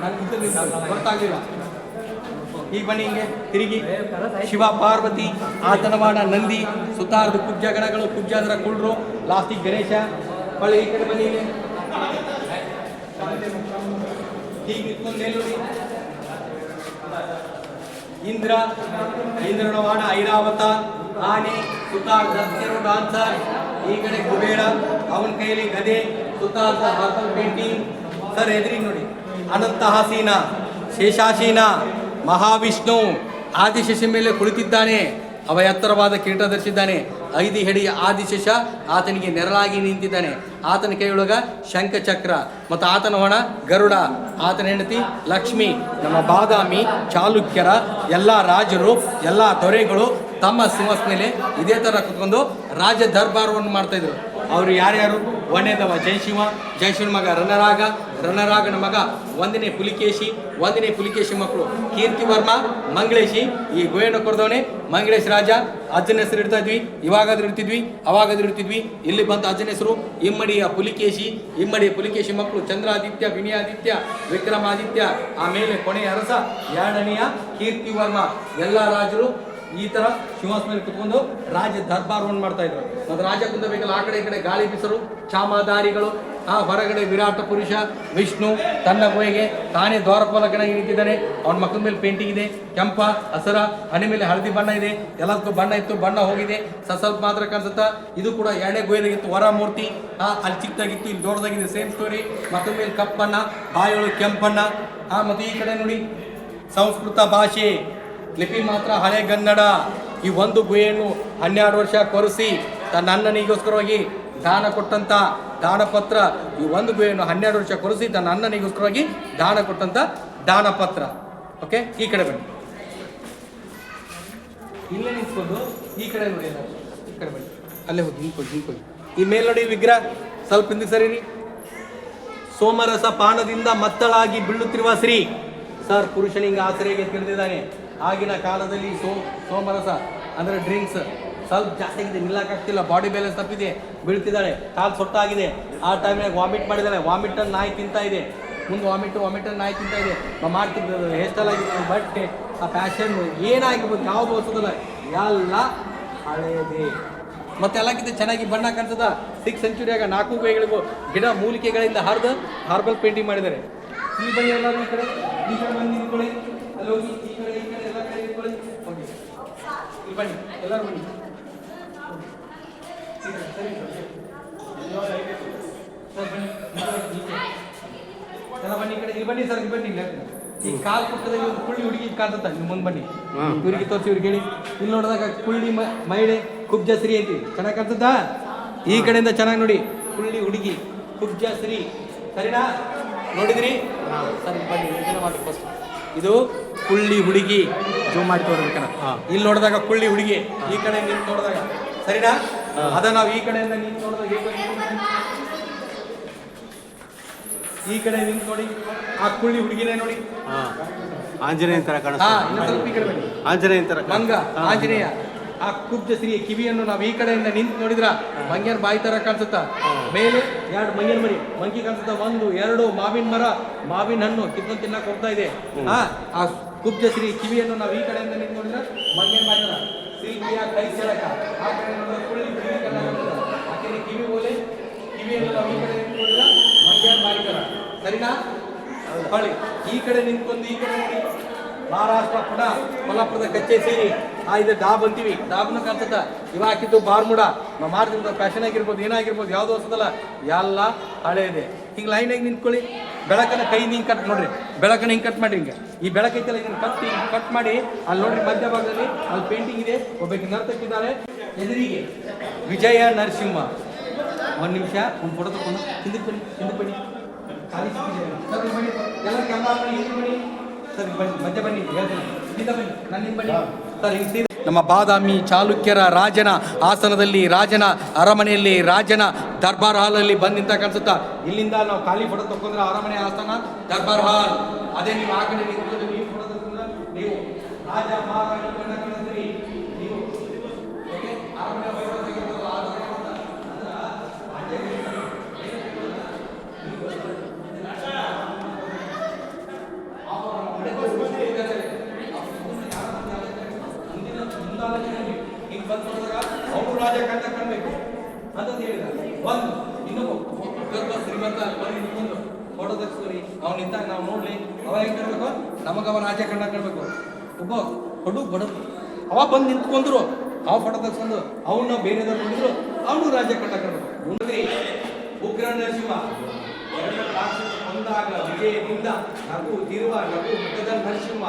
ನನಗೆ ಗೊತ್ತಾಗಲಿಲ್ಲ. ಈಗ ಬನ್ನಿ, ಹಿಂಗೆ ತಿರುಗಿ. ಶಿವ ಪಾರ್ವತಿ, ಆತನವಾಡ ನಂದಿ, ಸುತ್ತಾರ್ದು ಕುಬ್ಜ ಗಣಗಳು, ಕುಬ್ಜ ಅಂದ್ರೆ ಕುಳ್ರು, ಲಾಸ್ಟಿಗೆ ಗಣೇಶ. ಹೊಳ್ಳಿ ಈ ಕಡೆ ಬನ್ನಿ. ಹೀಗೆ ನಿಂತ್ಕೊಂಡು ಮೇಲುಡಿ. ಇಂದ್ರ, ಇಂದ್ರನವಾಡ ಐರಾವತ, ಆನೆ, ಸುತ್ತಾರ್ದ ಡಾನ್ಸರ್. ಈ ಕಡೆ ಕುಬೇರ, ಅವನ ಕೈಯಲ್ಲಿ ಗದೆ, ಸುತ್ತಾರ್ದ ಆರ್ಬಲ್ ಪೇಂಟಿಂಗ್. ಸರ್ ಎದುರಿಗೆ ನೋಡಿ. ಅನಂತಹಾಸೀನ, ಶೇಷಾಸೀನ, ಮಹಾವಿಷ್ಣು ಆದಿಶೇಷ ಮೇಲೆ ಕುಳಿತಿದ್ದಾನೆ. ಅವ ಎತ್ತರವಾದ ಕಿರೀಟ ಧರಿಸಿದ್ದಾನೆ. 5 ಹೆಡಿಯ ಆದಿಶೇಷ ಆತನಿಗೆ ನೆರಳಾಗಿ ನಿಂತಿದ್ದಾನೆ. ಆತನ ಕೈಯೊಳಗ ಶಂಖಚಕ್ರ ಮತ್ತು ಆತನ ಹೊಣ ಗರುಡ. ಆತನ ಹೆಂಡತಿ ಲಕ್ಷ್ಮಿ. ನಮ್ಮ ಬಾದಾಮಿ ಚಾಲುಕ್ಯರ ಎಲ್ಲ ರಾಜರು, ಎಲ್ಲ ದೊರೆಗಳು ತಮ್ಮ ಸಿಂಹಾಸನ ಮೇಲೆ ಇದೇ ಥರ ಕುತ್ಕೊಂಡು ರಾಜ ದರ್ಬಾರವನ್ನು ಮಾಡ್ತಾಯಿದ್ರು. ಅವರು ಯಾರ್ಯಾರು? ಒಂದನೇದವ ಜಯಶಿವ, ಜಯಶಿವನ ಮಗ ರಣರಾಗ, ರಣರಾಗನ ಮಗ ಒಂದನೇ ಪುಲಿಕೇಶಿ, ಒಂದನೇ ಪುಲಿಕೇಶಿ ಮಕ್ಕಳು ಕೀರ್ತಿವರ್ಮ, ಮಂಗಳೇಶಿ. ಈ ಗೋಯಣ್ಣ ಕೊಡ್ದವನೇ ಮಂಗಳೇಶ್ ರಾಜ. ಅಜ್ಜನ ಹೆಸರು ಇಡ್ತಾ ಇದ್ವಿ, ಇವಾಗಾದ್ರೂ ಇಡ್ತಿದ್ವಿ, ಅವಾಗಾದ್ರೂ ಇಡ್ತಿದ್ವಿ. ಇಲ್ಲಿ ಬಂತ ಅಜ್ಜನ ಹೆಸರು ಇಮ್ಮಡಿಯ ಪುಲಿಕೇಶಿ. ಇಮ್ಮಡಿಯ ಪುಲಿಕೇಶಿ ಮಕ್ಕಳು ಚಂದ್ರಾದಿತ್ಯ, ವಿನಯಾದಿತ್ಯ, ವಿಕ್ರಮಾದಿತ್ಯ. ಆಮೇಲೆ ಕೊನೆಯ ಅರಸ ಎರಡನೆಯ ಕೀರ್ತಿವರ್ಮ. ಎಲ್ಲ ರಾಜರು ಈ ತರ ಸಿಂಹಾಸನ ಮೇಲೆ ಕುತ್ಕೊಂಡು ರಾಜ ದರ್ಬಾರವನ್ನು ಮಾಡ್ತಾ ಇದ್ರು. ಮತ್ತು ರಾಜ ಕುಂದಬೇಕಲ್ಲ, ಆ ಕಡೆ ಈ ಕಡೆ ಗಾಳಿ ಬೀಸರು, ಚಾಮದಾರಿಗಳು. ಆ ಹೊರಗಡೆ ವಿರಾಟ ಪುರುಷ ವಿಷ್ಣು ತನ್ನ ಗುಹೆಗೆ ತಾನೇ ದ್ವಾರಪಾಲಕನಾಗಿ ನಿಂತಿದ್ದಾನೆ. ಅವನ ಮಕ್ಕಳ ಮೇಲೆ ಪೇಂಟಿಂಗ್ ಇದೆ, ಕೆಂಪ, ಹಸರ, ಹಣೆ ಮೇಲೆ ಹಳದಿ ಬಣ್ಣ ಇದೆ. ಎಲ್ಲದಕ್ಕೂ ಬಣ್ಣ ಇತ್ತು, ಬಣ್ಣ ಹೋಗಿದೆ, ಸ್ವಲ್ಪ ಮಾತ್ರ ಕಾಣಿಸುತ್ತಾ. ಇದು ಕೂಡ ಎರಡನೇ ಗುಹೆದಾಗಿತ್ತು, ವರಮೂರ್ತಿ. ಅಲ್ಲಿ ಚಿಕ್ಕದಾಗಿತ್ತು, ಇಲ್ಲಿ ದೊಡ್ಡದಾಗಿದೆ. Same story. ಮಕ್ಕಳ ಮೇಲೆ ಕಪ್ಪಣ್ಣ, ಬಾಯಿಯೊಳಗೆ ಕೆಂಪಣ್ಣ. ಮತ್ತು ಈ ಕಡೆ ನೋಡಿ ಸಂಸ್ಕೃತ ಭಾಷೆ, ಲಿಪಿ ಮಾತ್ರ ಹಳೆಗನ್ನಡ. ಈ ಒಂದು ಗುಹೆಯನ್ನು 12 ವರ್ಷ ಕೊರೆಸಿ ತನ್ನ ಅಣ್ಣನಿಗೋಸ್ಕರವಾಗಿ ದಾನ ಕೊಟ್ಟಂತ ದಾನಪತ್ರ. ಈ ಒಂದು ಗುಹೆಯನ್ನು 12 ವರ್ಷ ಕೊರೆಸಿ ತನ್ನ ಅಣ್ಣನಿಗೋಸ್ಕರವಾಗಿ ದಾನ ಕೊಟ್ಟಂತ ದಾನಪತ್ರ. ಓಕೆ, ಈ ಕಡೆ ಬನ್ನಿ. ಇಲ್ಲೇ ನಿಂತ್ಕೊಂಡು ಈ ಕಡೆ ನೋಡಿ, ಈ ಕಡೆ ಬನ್ನಿ. ಅಲ್ಲೇ ಹೋಗಿ ನಿಂತ್ಕೊಳ್ಳಿ. ಈ ಮೇಲೆ ನೋಡಿ ವಿಗ್ರಹ, ಸ್ವಲ್ಪ ಹಿಂದೆ ಸರಿರಿ. ಸೋಮರಸ ಪಾನದಿಂದ ಮತ್ತಳಾಗಿ ಬೀಳುತ್ತಿರುವ ಶ್ರೀ ಸರ್ ಪುರುಷನಿಂಗ ಆಸರೆಗೆ ತಿಳಿದಿದ್ದಾನೆ. ಆಗಿನ ಕಾಲದಲ್ಲಿ ಸೋಮರಸ ಅಂದರೆ ಡ್ರಿಂಕ್ಸ್ ಸ್ವಲ್ಪ ಜಾಸ್ತಿ ಆಗಿದೆ, ನಿಲ್ಲಕ್ಕಾಗ್ತಿಲ್ಲ, ಬಾಡಿ ಬ್ಯಾಲೆನ್ಸ್ ತಪ್ಪಿದೆ, ಬೀಳ್ತಿದ್ದಾಳೆ, ಕಾಲು ಸೊಟ್ಟಾಗಿದೆ. ಆ ಟೈಮ್ನಾಗ ವಾಮಿಟ್ ಮಾಡಿದ್ದಾಳೆ, ವಾಮಿಟನ್ನು ನಾಯಿ ತಿಂತಾ ಇದೆ. ಮುಂದೆ ವಾಮಿಟನ್ನು ನಾಯಿ ತಿಂತಾ ಇದೆ. ಮಾಡ್ತಿದ್ದು ಹೇರ್ ಸ್ಟೈಲ್ ಆಗಿರ್ಬೋದು, ಬಟ್ಟೆ, ಆ ಫ್ಯಾಷನ್ ಏನಾಗಿರ್ಬೋದು, ಯಾವುದು ಹೊಸದಲ್ಲ, ಎಲ್ಲ ಹಳೇದೇ. ಮತ್ತೆ ಎಲ್ಲಕ್ಕಿಂತ ಚೆನ್ನಾಗಿ ಬಣ್ಣ ಕಾಣಿಸ್ತದ. 6th ಸೆಂಚುರಿಯಾಗ 4 ಗುಹೆಗಳಿಗೂ ಗಿಡ ಮೂಲಿಕೆಗಳಿಂದ ಹರಿದು ಹಾರ್ಬಲ್ ಪೇಂಟಿಂಗ್ ಮಾಡಿದ್ದಾರೆ. ಇಲ್ಲಿ ಬನ್ನಿ ಎಲ್ಲರೂ, ಈ ಕಡೆ ಬಂದು ನಿಂತ್ಕೊಳ್ಳಿ. ಅಲ್ಲಿ ಹೋಗಿ ಈ ಕಡೆ ಎಲ್ಲ ಕಡೆ ನಿಂತ್ಕೊಳ್ಳಿ. ಹೋಗಿ ಇಲ್ಲಿ ಬನ್ನಿ, ಎಲ್ಲರೂ ಬನ್ನಿ. ಎಲ್ಲ ಬನ್ನಿ, ಈ ಕಡೆ ಇಲ್ಲಿ ಬನ್ನಿ ಸರ್, ಇಲ್ಲಿ ಬನ್ನಿ. ಈ ಕಾಲ್ ಪಕ್ಕದಲ್ಲಿ ಒಂದು ಕುಳ್ಳಿ ಹುಡುಗಿ ಕಾಣ್ತತ್ತ, ನೀವು ಮುಂದೆ ಬನ್ನಿ. ಇವ್ರಿಗೆ ತೋರಿಸಿ, ಇವ್ರಿಗೆ ಹೇಳಿ. ಇಲ್ಲಿ ನೋಡಿದಾಗ ಕುಳ್ಳಿ ಮಹಿಳೆ ಕುಬ್ಜಶ್ರೀ ಅಂತೀವಿ, ಚೆನ್ನಾಗಿ ಕಾಣ್ತದ. ಈ ಕಡೆಯಿಂದ ಚೆನ್ನಾಗಿ ನೋಡಿ, ಕುಳ್ಳಿ ಹುಡುಗಿ ಕುಬ್ಜಶ್ರೀ, ಸರಿನಾ? ನೋಡಿದ್ರಿ ಸರಿ, ಬನ್ನಿ ಮಾಡಿ ಫಸ್ಟ್. ಇದು ಕುಳ್ಳಿ ಹುಡುಗಿ, ಜೂಮ್ ಮಾಡಿ ತೋರ್ಬೇಕನ. ಇಲ್ಲಿ ನೋಡಿದಾಗ ಕುಳ್ಳಿ ಹುಡುಗಿ, ಈ ಕಡೆ ನಿಂತು ನೋಡಿದಾಗ, ಸರಿನಾ? ಅದ ನಾವು ಈ ಕಡೆಯಿಂದ ನಿಂತು ನೋಡಿದಾಗ ಈ ಕಡೆ ನಿಂತು ನೋಡಿ, ಆ ಕುಳ್ಳಿ ಹುಡುಗಿನೇ ನೋಡಿ. ಆಂಜನೇಯನ ತರ ಇನ್ನು ಸ್ವಲ್ಪ ಈ ಕಡೆ ಬನ್ನಿ. ಆಂಜನೇಯನ ತರ ಮಂಗ ಆಂಜನೇಯ. ಆ ಕುಬ್ಜಶ್ರೀ ಕಿವಿಯನ್ನು ನಾವು ಈ ಕಡೆಯಿಂದ ನಿಂತು ನೋಡಿದ್ರ ಮಂಗ್ಯನ ಬಾಯಿ ತರ ಕಾಣಿಸುತ್ತ. ಮೇಲೆ 2 ಮಂಗ್ಯನ ಮರಿ, ಮಂಕಿ ಕಾಣಿಸುತ್ತ. 1, 2 ಮಾವಿನ ಮರ, ಮಾವಿನ ಹಣ್ಣು ಕಿತ್ಕೊಂಡು ತಿನ್ನಕ್ ಹೋಗ್ತಾ ಇದೆ. ಆ ಕುಬ್ಜಶ್ರೀ ಕಿವಿಯನ್ನು ನಾವು ಈ ಕಡೆಯಿಂದ ನಿಂತು ನೋಡಿದ್ರ ಮಂಗ್ಯನ ಬಾಯಿ ತರ. ಶಿಲ್ಪಿಯ ಕೈ ಸೆಳಕ, ಆ ಕಡೆ ನೋಡಿದ್ರೆ ಕುಳ್ಳಿ ಆಕೆ ಕಿವಿ ಓಲೆ, ಕಿವಿಯನ್ನು ನಾವು ಈ ಕಡೆ ನಿಂತು ನೋಡಿದ್ರ ಮಂಗ್ಯನ ಬಾಯಿ ತರ, ಸರಿನಾ? ಹೊಳಿ ಈ ಕಡೆ ನಿಂತ್ಕೊಂಡು ಈ ಕಡೆ ನೋಡಿ. ಮಹಾರಾಷ್ಟ್ರ ಪುಣ ಕೊಲ್ಲಾಪುರದ ಕಚ್ಚೆ ಸೇರಿ ಇದು ಡಾಬ್ ಅಂತೀವಿ, ಡಾಬ್ನ ಕಾಣ್ತದ. ಇವಾಗ ಹಾಕಿದ್ದು ಬಾರ್ಮುಡ, ನಾವು ಮಾಡ್ತಿದ್ದ ಫ್ಯಾಷನ್ ಆಗಿರ್ಬೋದು, ಏನಾಗಿರ್ಬೋದು, ಯಾವುದೋ ಹೊಸದಲ್ಲ, ಎಲ್ಲ ಹಳೆ ಇದೆ. ಹಿಂಗೆ ಲೈನಾಗಿ ನಿಂತ್ಕೊಳ್ಳಿ. ಬೆಳಕನ್ನ ಕೈ ಹಿಂಗೆ ಕಟ್ ನೋಡ್ರಿ, ಬೆಳಕನ್ನ ಹಿಂಗೆ ಕಟ್ ಮಾಡಿ. ಹಿಂಗೆ ಈ ಬೆಳಕೈತಲ್ಲ, ಇದನ್ನು ಕಟ್ ಮಾಡಿ ಅಲ್ಲಿ ನೋಡ್ರಿ, ಮಧ್ಯಭಾಗದಲ್ಲಿ ಅಲ್ಲಿ ಪೇಂಟಿಂಗ್ ಇದೆ. ಒಬ್ಬಕ್ಕೆ ನರ್ತಕ್ಕಿದ್ದಾರೆ. ಎದುರಿಗೆ ವಿಜಯ ನರಸಿಂಹ. 1 ನಿಮಿಷ ಒಂದು ಫೋಟೋ ತಗೊಂಡು ಹಿಂದಕ್ಕೆ ಬನ್ನಿ. ಖಾಲಿ ಸರ್ ಬನ್ನಿ, ಎಲ್ಲ ಕ್ಯಾಮ್ರಾ ಬನ್ನಿ, ಬನ್ನಿ ಸರ್, ಬನ್ನಿ, ಮಧ್ಯ ಬನ್ನಿ, ಹೇಳ್ತೀನಿ. ಹಿಂದೆ ಬನ್ನಿ, ನನ್ನ ಬನ್ನಿ ಸರ್. ಹಿಂಗೆ ನಮ್ಮ ಬಾದಾಮಿ ಚಾಲುಕ್ಯರ ರಾಜನ ಆಸನದಲ್ಲಿ, ರಾಜನ ಅರಮನೆಯಲ್ಲಿ, ರಾಜನ ದರ್ಬಾರ್ ಹಾಲಲ್ಲಿ ಬಂದು ನಿಂತ ಕಾಣಿಸುತ್ತಾ. ಇಲ್ಲಿಂದ ನಾವು ಖಾಲಿ ಫೋಟೋ ತಗೊಂಡ್ರೆ ಅರಮನೆ ಆಸ್ಥಾನ ದರ್ಬಾರ್ ಹಾಲ್. ಅದೇ ನೀವು ಆ ಕಡೆ ನಿಂತ್ಕೊಂಡು ನೀವು ಫೋಟೋ ತಗೊಂಡ್ರೆ ನೀವು ರಾಜ ಮಹಾರಾಜ ಕಾಣಿಸ್ತೀರಿ. ನೀವು ಓಕೆ, ಅರಮನೆ ಅವರು ರಾಜ ಕಂಡ ಕಾಣಬೇಕು ಅಂತಂದು ಹೇಳಿದ. ಒಂದು ಇನ್ನೊಬ್ಬ ಶ್ರೀಮಂತ ಬಂದು ಫೋಟೋ ತೆಗೆಸ್ಕೊರಿ, ಅವ್ನು ನಿಂತಾಗ ನಾವು ನೋಡ್ಲಿ. ಅವ ಹೆಂಗ್ ಕಾಣ್ಬೇಕು, ನಮಗವ ರಾಜ ಕಂಡ ಕಾಣ್ಬೇಕು. ಒಬ್ಬ ಬಡ ಅವ ಬಂದು ನಿಂತ್ಕೊಂಡ್ರು, ಅವ ಫೋಟೋ ತೆಗೆಸ್ಕೊಂಡು ಅವನ್ನ ಬೇರೆದವ್ರು ನೋಡಿದ್ರು, ಅವನು ರಾಜ ಕಂಡ ಕಾಣ್ಬೇಕು. ಮುಂದೆ ಉಗ್ರ ನರಸಿಂಹ, ಒಂದಾಗ ವಿಜಯದಿಂದ ನಗು ತಿರುವ ನಗು ಮುಖದ ನರಸಿಂಹ.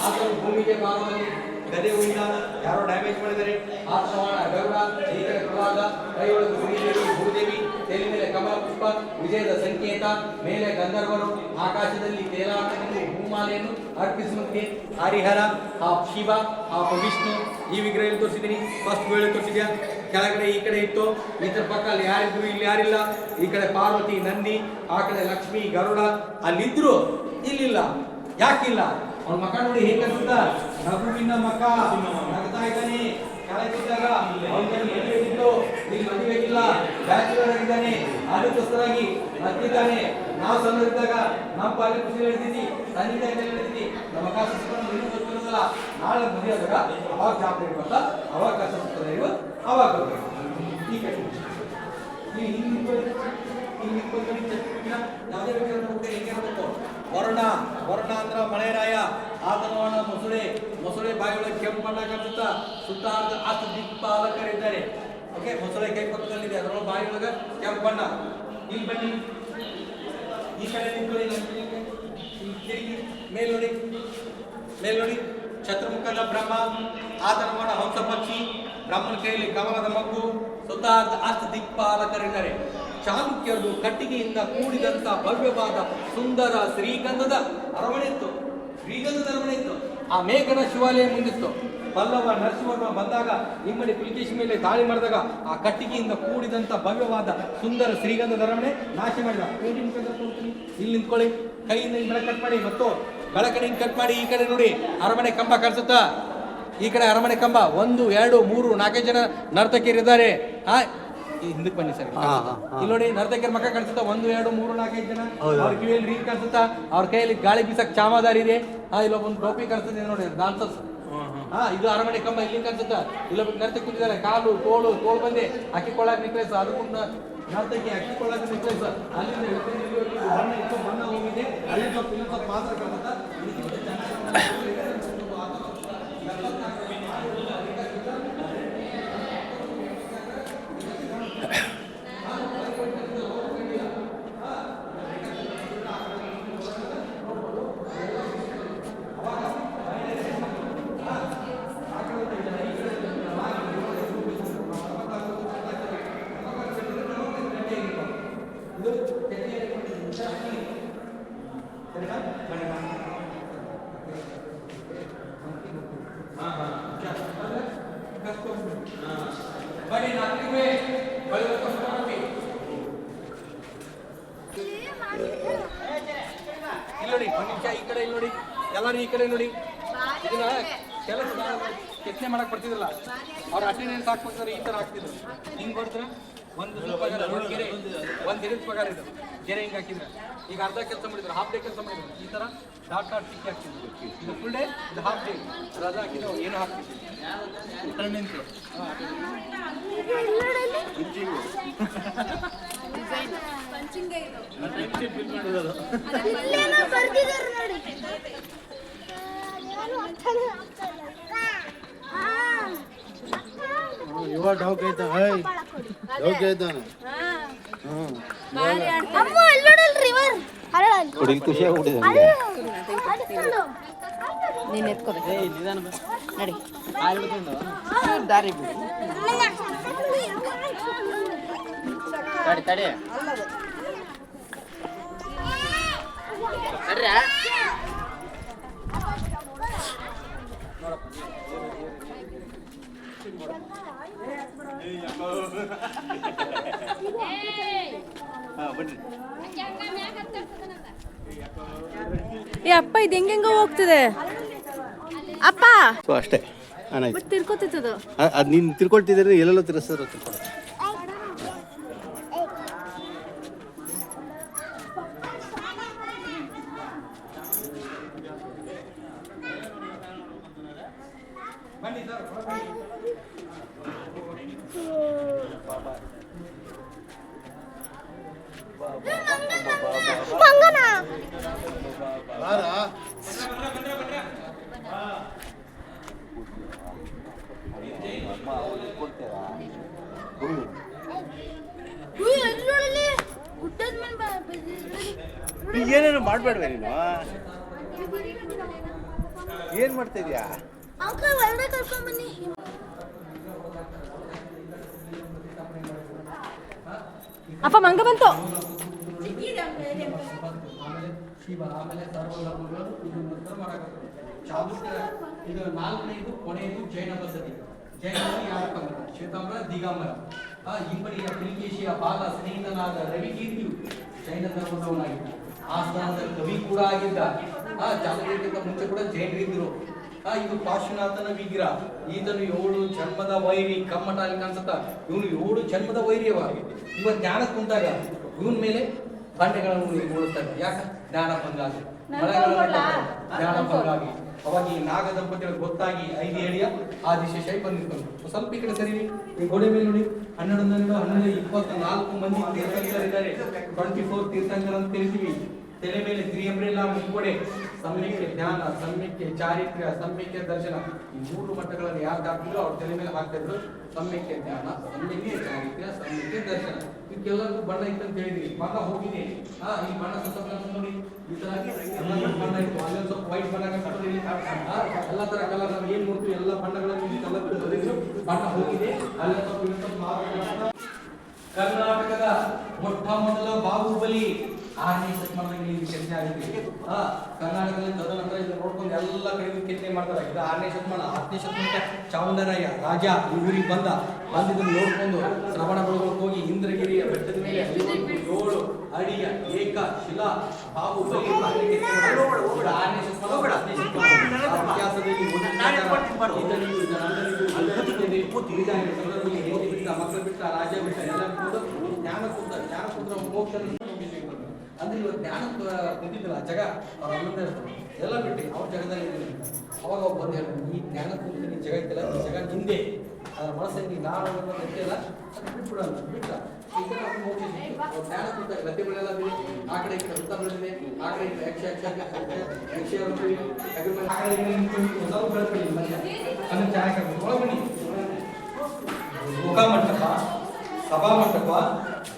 ಆತನು ಭೂಮಿಗೆ ಬಾರದಲ್ಲಿ ಗದೆ ಉಳಿದಾನ, ಯಾರೋ ಡ್ಯಾಮೇಜ್ ಮಾಡಿದ್ದಾರೆ. ಆಶ್ರವಾಣ ಗರುಡ, ಈ ಕಡೆ ಪ್ರಹ್ಲಾದ, ಕೈಯೊಳಗೆ ಶ್ರೀದೇವಿ ಭೂದೇವಿ, ತಲೆ ಮೇಲೆ ಕಮಲ ಪುಷ್ಪ, ವಿಜಯದ ಸಂಕೇತ. ಮೇಲೆ ಗಂಧರ್ವರು ಆಕಾಶದಲ್ಲಿ ತೇಲಾಟವನ್ನು ಭೂಮಾಲೆಯನ್ನು ಅರ್ಪಿಸುವಂತೆ. ಹರಿಹರ, ಆ ಶಿವ, ಆ ವಿಷ್ಣು, ಈ ವಿಗ್ರಹ ಎಲ್ಲಿ ತೋರಿಸಿದ್ದೀನಿ, ಫಸ್ಟ್ ಗೋಳಿ ತೋರಿಸಿದ್ಯಾ, ಕೆಳಗಡೆ ಈ ಕಡೆ ಇತ್ತು, ಇದ್ರ ಪಕ್ಕ ಅಲ್ಲಿ ಯಾರಿದ್ರು, ಇಲ್ಲಿ ಯಾರಿಲ್ಲ, ಈ ಕಡೆ ಪಾರ್ವತಿ ನಂದಿ, ಆ ಕಡೆ ಲಕ್ಷ್ಮಿ ಗರುಡ, ಅಲ್ಲಿದ್ರು ಇಲ್ಲಿಲ್ಲ. ಯಾಕಿಲ್ಲ? ಅವ್ನ ಮಕ್ಕ ನೋಡಿ ಹೇಗೆ ಅನ್ಸುತ್ತಾ, ನಗುವಿನ ಮಕ್ಕ ನಗ್ತಾ ಇದ್ದಾನೆ. ಕೆಳಗಿದ್ದಾಗ ಇಲ್ಲಿ ಮದುವೆಗಿಲ್ಲ, ಬ್ಯಾಚುಲರ್ ಆಗಿದ್ದಾನೆ, ಅದಕ್ಕೋಸ್ಕರಾಗಿ ನಗ್ತಿದ್ದಾನೆ. ನಾವು ಸಣ್ಣರಿದ್ದಾಗ ನಮ್ಮ ಪಾಲಿ ಖುಷಿ ಹೇಳ್ತಿದ್ವಿ, ತಂದೆ ತಾಯಿ ಹೇಳ್ತಿದ್ವಿ, ನಮ್ಮ ಅಕ್ಕ ಇನ್ನೂ ಗೊತ್ತಿರೋದಲ್ಲ, ನಾಳೆ ಮದುವೆಯಾದಾಗ ಅವಾಗ ಜಾತ್ರೆ ಇರುವಂತ, ಅವಾಗ ಕಸ ಇರುವ ಅವಾಗ ಈ ಕಡೆ ಯಾವುದೇ ಹೇಗಿರ್ಬೇಕು, ವರ್ಣ ವರ್ಣ ಅಂದ್ರ ಮಳೆರಾಯ, ಆತನವನ ಮೊಸಳೆ ಬಾಯಿಯೊಳಗೆ ಕೆಂಪಣ್ಣ ಕಾಣಿಸುತ್ತಾ, ಸುತ್ತ ಆತ ದಿಕ್ಪಾಲಕರಿದ್ದಾರೆ. ಓಕೆ, ಮೊಸಳೆ ಕೈ ಪಕ್ಕದಲ್ಲಿದೆ, ಅದರೊಳಗೆ ಬಾಯಿಯೊಳಗೆ ಕೆಂಪಣ್ಣ. ಇಲ್ಲಿ ಬನ್ನಿ, ಈ ಕಡೆ ನಿಂತ್ಕೊಳ್ಳಿ, ಮೇಲ್ ನೋಡಿ, ಚತುರ್ಮುಖದ ಬ್ರಹ್ಮ, ಆತನವನ ಹಂಸ ಪಕ್ಷಿ, ಬ್ರಹ್ಮನ ಕೈಯಲ್ಲಿ ಕಮಲದ ಮಗ್ಗು, ಸುತ್ತ ಅಷ್ಟ ದಿಕ್ಪಾಲಕರಿದ್ದಾರೆ. ಚಾಲುಕ್ಯರು ಕಟ್ಟಿಗೆಯಿಂದ ಕೂಡಿದಂತ ಭವ್ಯವಾದ ಸುಂದರ ಶ್ರೀಗಂಧದ ಅರಮನೆ ಇತ್ತು. ಆ ಮೇಘನ ಶಿವಾಲಯ ಮುಂದಿತ್ತು. ಪಲ್ಲವ ನರಸಿಂಹವರ್ಮ ಬಂದಾಗ ಇಮ್ಮಡಿ ಪುಲಿಕೇಶಿ ಮೇಲೆ ದಾಳಿ ಮಾಡಿದಾಗ ಆ ಕಟ್ಟಿಗೆಯಿಂದ ಕೂಡಿದಂತ ಭವ್ಯವಾದ ಸುಂದರ ಶ್ರೀಗಂಧದ ಅರಮನೆ ನಾಶ ಮಾಡಿದ. ಇಲ್ಲಿ ನಿಂತ್ಕೊಳ್ಳಿ, ಕೈಯಿಂದ ಬೆಳಕು ಕಟ್ ಮಾಡಿ, ಮತ್ತು ಬೆಳಕಡಿಂದ ಕಟ್ ಮಾಡಿ. ಈ ಕಡೆ ನೋಡಿ, ಅರಮನೆ ಕಂಬ ಕಾಣಿಸುತ್ತಾ? ಈ ಕಡೆ ಅರಮನೆ ಕಂಬ 1, 2, 3, 4 ಜನ ನರ್ತಕಿಯರಿದ್ದಾರೆ. ಹಿಂದಕ್ಕೆ ಬನ್ನಿ ಸರ್. ಇಲ್ಲಿ ನೋಡಿ, ನರ್ತಕಿಯರ ಮಕ್ಕ ಕಾಣಿಸುತ್ತಾ? 1, 2, 3, 4 ಜನ. ಅವ್ರ ಕಿವಿಯಲ್ಲಿ ರೀತಿ ಕಾಣಿಸುತ್ತಾ? ಅವ್ರ ಕೈಯಲ್ಲಿ ಗಾಳಿ ಬೀಸಕ್ ಚಾಮದಾರಿ ಇದೆ. ಇಲ್ಲೊಬ್ಬ ಟೋಪಿ ಕಾಣಿಸ್ತದೆ ನೋಡಿ, ಡಾನ್ಸರ್ಸ್. ಇದು ಅರಮನೆ ಕಂಬ. ಇಲ್ಲಿ ಕಾಣಿಸುತ್ತಾ? ಇಲ್ಲೊಬ್ಬ ನರ್ತಕಿ ಕೂತಿದ್ದಾರೆ, ಕಾಲು ತೋಳು ಬಂದೆ, ಅಕ್ಕಿಕೊಳ್ಳಾಕ ನೆಕ್ಲೆಸ್, ಅದಕ್ಕೂ ನರ್ತಕಿ ಅಕ್ಕಿಕೊಳ್ಳಾಕ ನೆಕ್ಲೆಸ್. ಅಲ್ಲಿಂದ ಬಣ್ಣ ಹೋಗಿದೆ, ಅಲ್ಲಿ ಸ್ವಲ್ಪ ಮಾತ್ರ ಕಾಣಿಸುತ್ತಾ? ನೋಡಿ, ಒಂದು ನಿಮಿಷ ಈ ಕಡೆ ಇಲ್ಲಿ ನೋಡಿ, ಎಲ್ಲರೂ ಈ ಕಡೆ ನೋಡಿ. ಇದನ್ನ ಕೆಲಸ ಕೆತ್ತನೆ ಮಾಡಕ್ ಬರ್ತಿದ್ರಲ್ಲ, ಅವ್ರ ಅಟೆಂಡೆನ್ಸ್ ಹಾಕ್ಬಿಡ್ತಾರೆ, ಈ ತರ ಹಾಕ್ತಿದ್ರು. ಹಿಂಗ್ ಬರ್ತಾರೆ, ಒಂದು ಗೆರೆ, ಒಂದು ದಿನದ ಪಗಾರ ಇದು. ಗೆರೆ ಹಿಂಗೆ ಹಾಕಿದ್ರೆ ಈಗ ಅರ್ಧ ಕೆಲಸ ಮಾಡಿದ್ರು, ಹಾಫ್ ಡೇ ಕೆಲಸ ಮಾಡಿದ್ರು, ಈ ತರ ಡಾಟ್ ಸಿಕ್ಕಿ ಹಾಕ್ತಿದ್ರು. ಇದು ಫುಲ್ ಡೇ, ಇದು ಹಾಫ್ ಡೇ. ರಜಾ ಹಾಕಿದ್ರು, ಏನು ಹಾಕ್ತಿದ್ರು. ಇವಾಗ ಡೌಕ್ ಐತ, ಡೌಕ್ ಐತ. ಹುಡುಗಿ ಖುಷಿ ಆಗ್ಬಿಟ್ಟಿದೆ. ನೀನು ಎತ್ಕೋಬೇಕು ನಡಿ, ದಾರಿ ಬಿಡು. ತಡಿ ಏ ಅಪ್ಪ, ಇದು ಹೆಂಗೆಂಗ ಹೋಗ್ತಿದೆ ಅಪ್ಪ. ಸೊ ಅಷ್ಟೇ, ಆಯ್ತು. ತಿರ್ಕೋತಿತ್ತು ಅದು ನೀನು ತಿರ್ಕೊಳ್ತಿದ್ರೆ ಎಲ್ಲೆಲ್ಲೋ ತಿರ್ಸ್ತಾರೆ. ಏನೇನು ಮಾಡಬೇಡ್ವೆ ನೀನು, ಏನು ಮಾಡ್ತಾ ಇದೀಯಾ? ಅಪ್ಪ ಮಂಗ ಬಂತು. ಶಿವ ಆಮೇಲೆ ಸರ್ವಲೋಕಗಳು ಇದು ಮಾಡಾಕತ್ತಾರೆ. ಚಾಲುಕ್ಯರ ಇದು ನಾಲ್ಕನೇದು ಕೊನೆಯದು ಜೈನ ಪದ್ಧತಿ. ಜೈನರಲ್ಲಿ ಯಾರಪ್ಪ ಅಂದ್ರೆ ಶ್ವೇತಾಂಬರ ದಿಗಂಬರ. ಹಿಂಬಡಿಯ ಪುಲಿಕೇಶಿಯ ಬಾಲ ಸ್ನೇಹಿತನಾದ ರವಿಕೀರ್ತಿಯು ಜೈನ ಧರ್ಮದವನಾಗಿದ್ದ. ಆ ಸ್ಥಾನದ ಕವಿ ಕೂಡ ಆಗಿದ್ದ. ಚಾಲುಕ್ಯಕ್ಕಿಂತ ಮುಂಚೆ ಕೂಡ ಜೈನರಿದ್ದರು. ಇದು ಪಾರ್ಶ್ವನಾಥನ ವಿಗ್ರಹ. ಈತನು 7 ಜನ್ಮದ ವೈರಿ. ಕಮ್ಮಟ ಅಲ್ಲಿ ಕಾಣಿಸುತ್ತ ಇವನು 7 ಜನ್ಮದ ವೈರಿಯವ. ಇವ ಜ್ಞಾನ ಕುಂತಾಗ ಇವನ್ ಮೇಲೆ ಬಂಡೆಗಳನ್ನು ಮೂಡುತ್ತಾರೆ. ಯಾಕ? ಜ್ಞಾನ ಭಂಗ ಆಗಿ, ಜ್ಞಾನ ಭಂಗ ಆಗಿ ಅವಾಗ ಈ ನಾಗ ದಂಪತಿಗಳು ಗೊತ್ತಾಗಿ 5 ಏಳಿಯ ಆದಿಶೇಷಾಯಿ ಬಂದಿರ್ತಾರೆ. ಸ್ವಲ್ಪ ಈ ಕಡೆ ಸರಿ, ಈ ಗೋಡೆ ಮೇಲೆ ನೋಡಿ 11 12 24 ಮಂದಿ ತೀರ್ಥಂಕರಿದ್ದಾರೆ. 24 ತೀರ್ಥಂಕರ ಅಂತ ಕರಿತೀವಿ. ತಲೆ ಮೇಲೆ ತ್ರಿಯಂಬ್ರೆಲ್ಲ ಮುಕ್ಕೊಡೆ, ಸಮ್ಯಕ್ಕೆ ಜ್ಞಾನ, ಸಮ್ಯಕ್ಕೆ ಚಾರಿತ್ರ್ಯ, ಸಮ್ಯಕ್ಕೆ ದರ್ಶನ. ಈ 3 ಮಟ್ಟಗಳನ್ನು ಯಾರು ದಾಟಿದ್ರು ಅವ್ರ ತಲೆ ಮೇಲೆ ಹಾಕ್ತಿದ್ರು. ಸಮ್ಯಕ್ಕೆ ಜ್ಞಾನ, ಸಮ್ಯಕ್ಕೆ ಚಾರಿತ್ರ್ಯ, ಸಮ್ಯಕ್ಕೆ ದರ್ಶನ. ಇದಕ್ಕೆಲ್ಲರಿಗೂ ಬಣ್ಣ ಇತ್ತು ಅಂತ ಹೇಳಿದ್ವಿ. ಬಣ್ಣ ಹೋಗಿದೆ. ಈ ಬಣ್ಣ ಸ್ವಲ್ಪ ನೋಡಿ, ಈ ತರ ಬಣ್ಣ ಇತ್ತು. ಅಲ್ಲೊಂದು ಸ್ವಲ್ಪ ವೈಟ್ ಬಣ್ಣ ಎಲ್ಲ ತರ ಕಲರ್ ನಾವು ಏನ್ ನೋಡ್ತೀವಿ ಎಲ್ಲ ಬಣ್ಣಗಳನ್ನು ಕಲರ್ ಬರೆದಿದ್ರು. ಬಣ್ಣ ಹೋಗಿದೆ. ಅಲ್ಲೊಂದು ಸ್ವಲ್ಪ ಕರ್ನಾಟಕದ ಮೊಟ್ಟ ಮೊದಲ ಬಾಹುಬಲಿ 6ನೇ ಶತಮಾನದಲ್ಲಿ ಕೆತ್ತನೆ ಆಗಿದೆ. ಕರ್ನಾಟಕದಲ್ಲಿ ತದನಂತರ ಇದು ನೋಡ್ಕೊಂಡು ಎಲ್ಲ ಕಡೆ ಕೆತ್ತನೆ ಮಾಡ್ತಾರೆ. ಇದು 6ನೇ ಶತಮಾನ. 10ನೇ ಶತಮಾನಕ್ಕೆ ಚಾಮುಂಡರಾಯ ರಾಜ ಈ ಊರಿಗೆ ಬಂದಿದ್ದನ್ನು ನೋಡ್ಕೊಂಡು ಶ್ರವಣ ಬೆಳಗೊಳಕ್ಕೆ ಹೋಗಿ ಇಂದ್ರಗಿರಿಯ ಬೆಟ್ಟದ ಮೇಲೆ 7 ಅಡಿಯ ಏಕ ಶಿಲಾ ಬಾಹುಬಲಿ 6ನೇ ಶತಮಾನ. 10ನೇ ಶತಮಾನ ಇತಿಹಾಸದಲ್ಲಿ ಮಕ್ಕಳು ಬಿಟ್ಟ, ರಾಜ ಬಿಟ್ಟ, ಎಲ್ಲ ಬಿಟ್ಟು ಜ್ಞಾನಪುತ್ರ ಮೋಕ್ಷ ಅಂದ್ರೆ ಇವತ್ತು ಜ್ಞಾನ ಕುಂತಿದ್ದಿಲ್ಲ ಜಗ ಅವ್ರ ಅಲ್ಲಿಂದ ಇರ್ತಾರೆ. ಎಲ್ಲ ಬಿಟ್ಟು ಅವ್ರ ಜಗದಲ್ಲಿ ಅವಾಗ ಅವ್ರು ಬಂದು ಹೇಳ್ತಾರೆ, ಈ ಜ್ಞಾನ ಕುಂತಿನ ಜಗ ಇತ್ತಲ್ಲ, ಈ ಜಗ ನಿಂದೆ. ಅದರ ಮನಸ್ಸಲ್ಲಿ ನಾವು ಗಟ್ಟಿಯಲ್ಲ ಅದು ಬಿಟ್ಬಿಡೋಣ ಬಿಟ್ಟ ಮೋಕ್ಷ ಜ್ಞಾನ ಕುಂತ ಲತೆಗಳೆಲ್ಲ ಬಿಡಿ. ಆ ಕಡೆ ಈ ಕಡೆ ವೃತ್ತ ಬೆಳೆದಿದೆ. ಆ ಕಡೆ ಒಳಗಣಿ ಮುಖ ಮಂಟಪ, ಸಭಾ ಮಂಟಪ,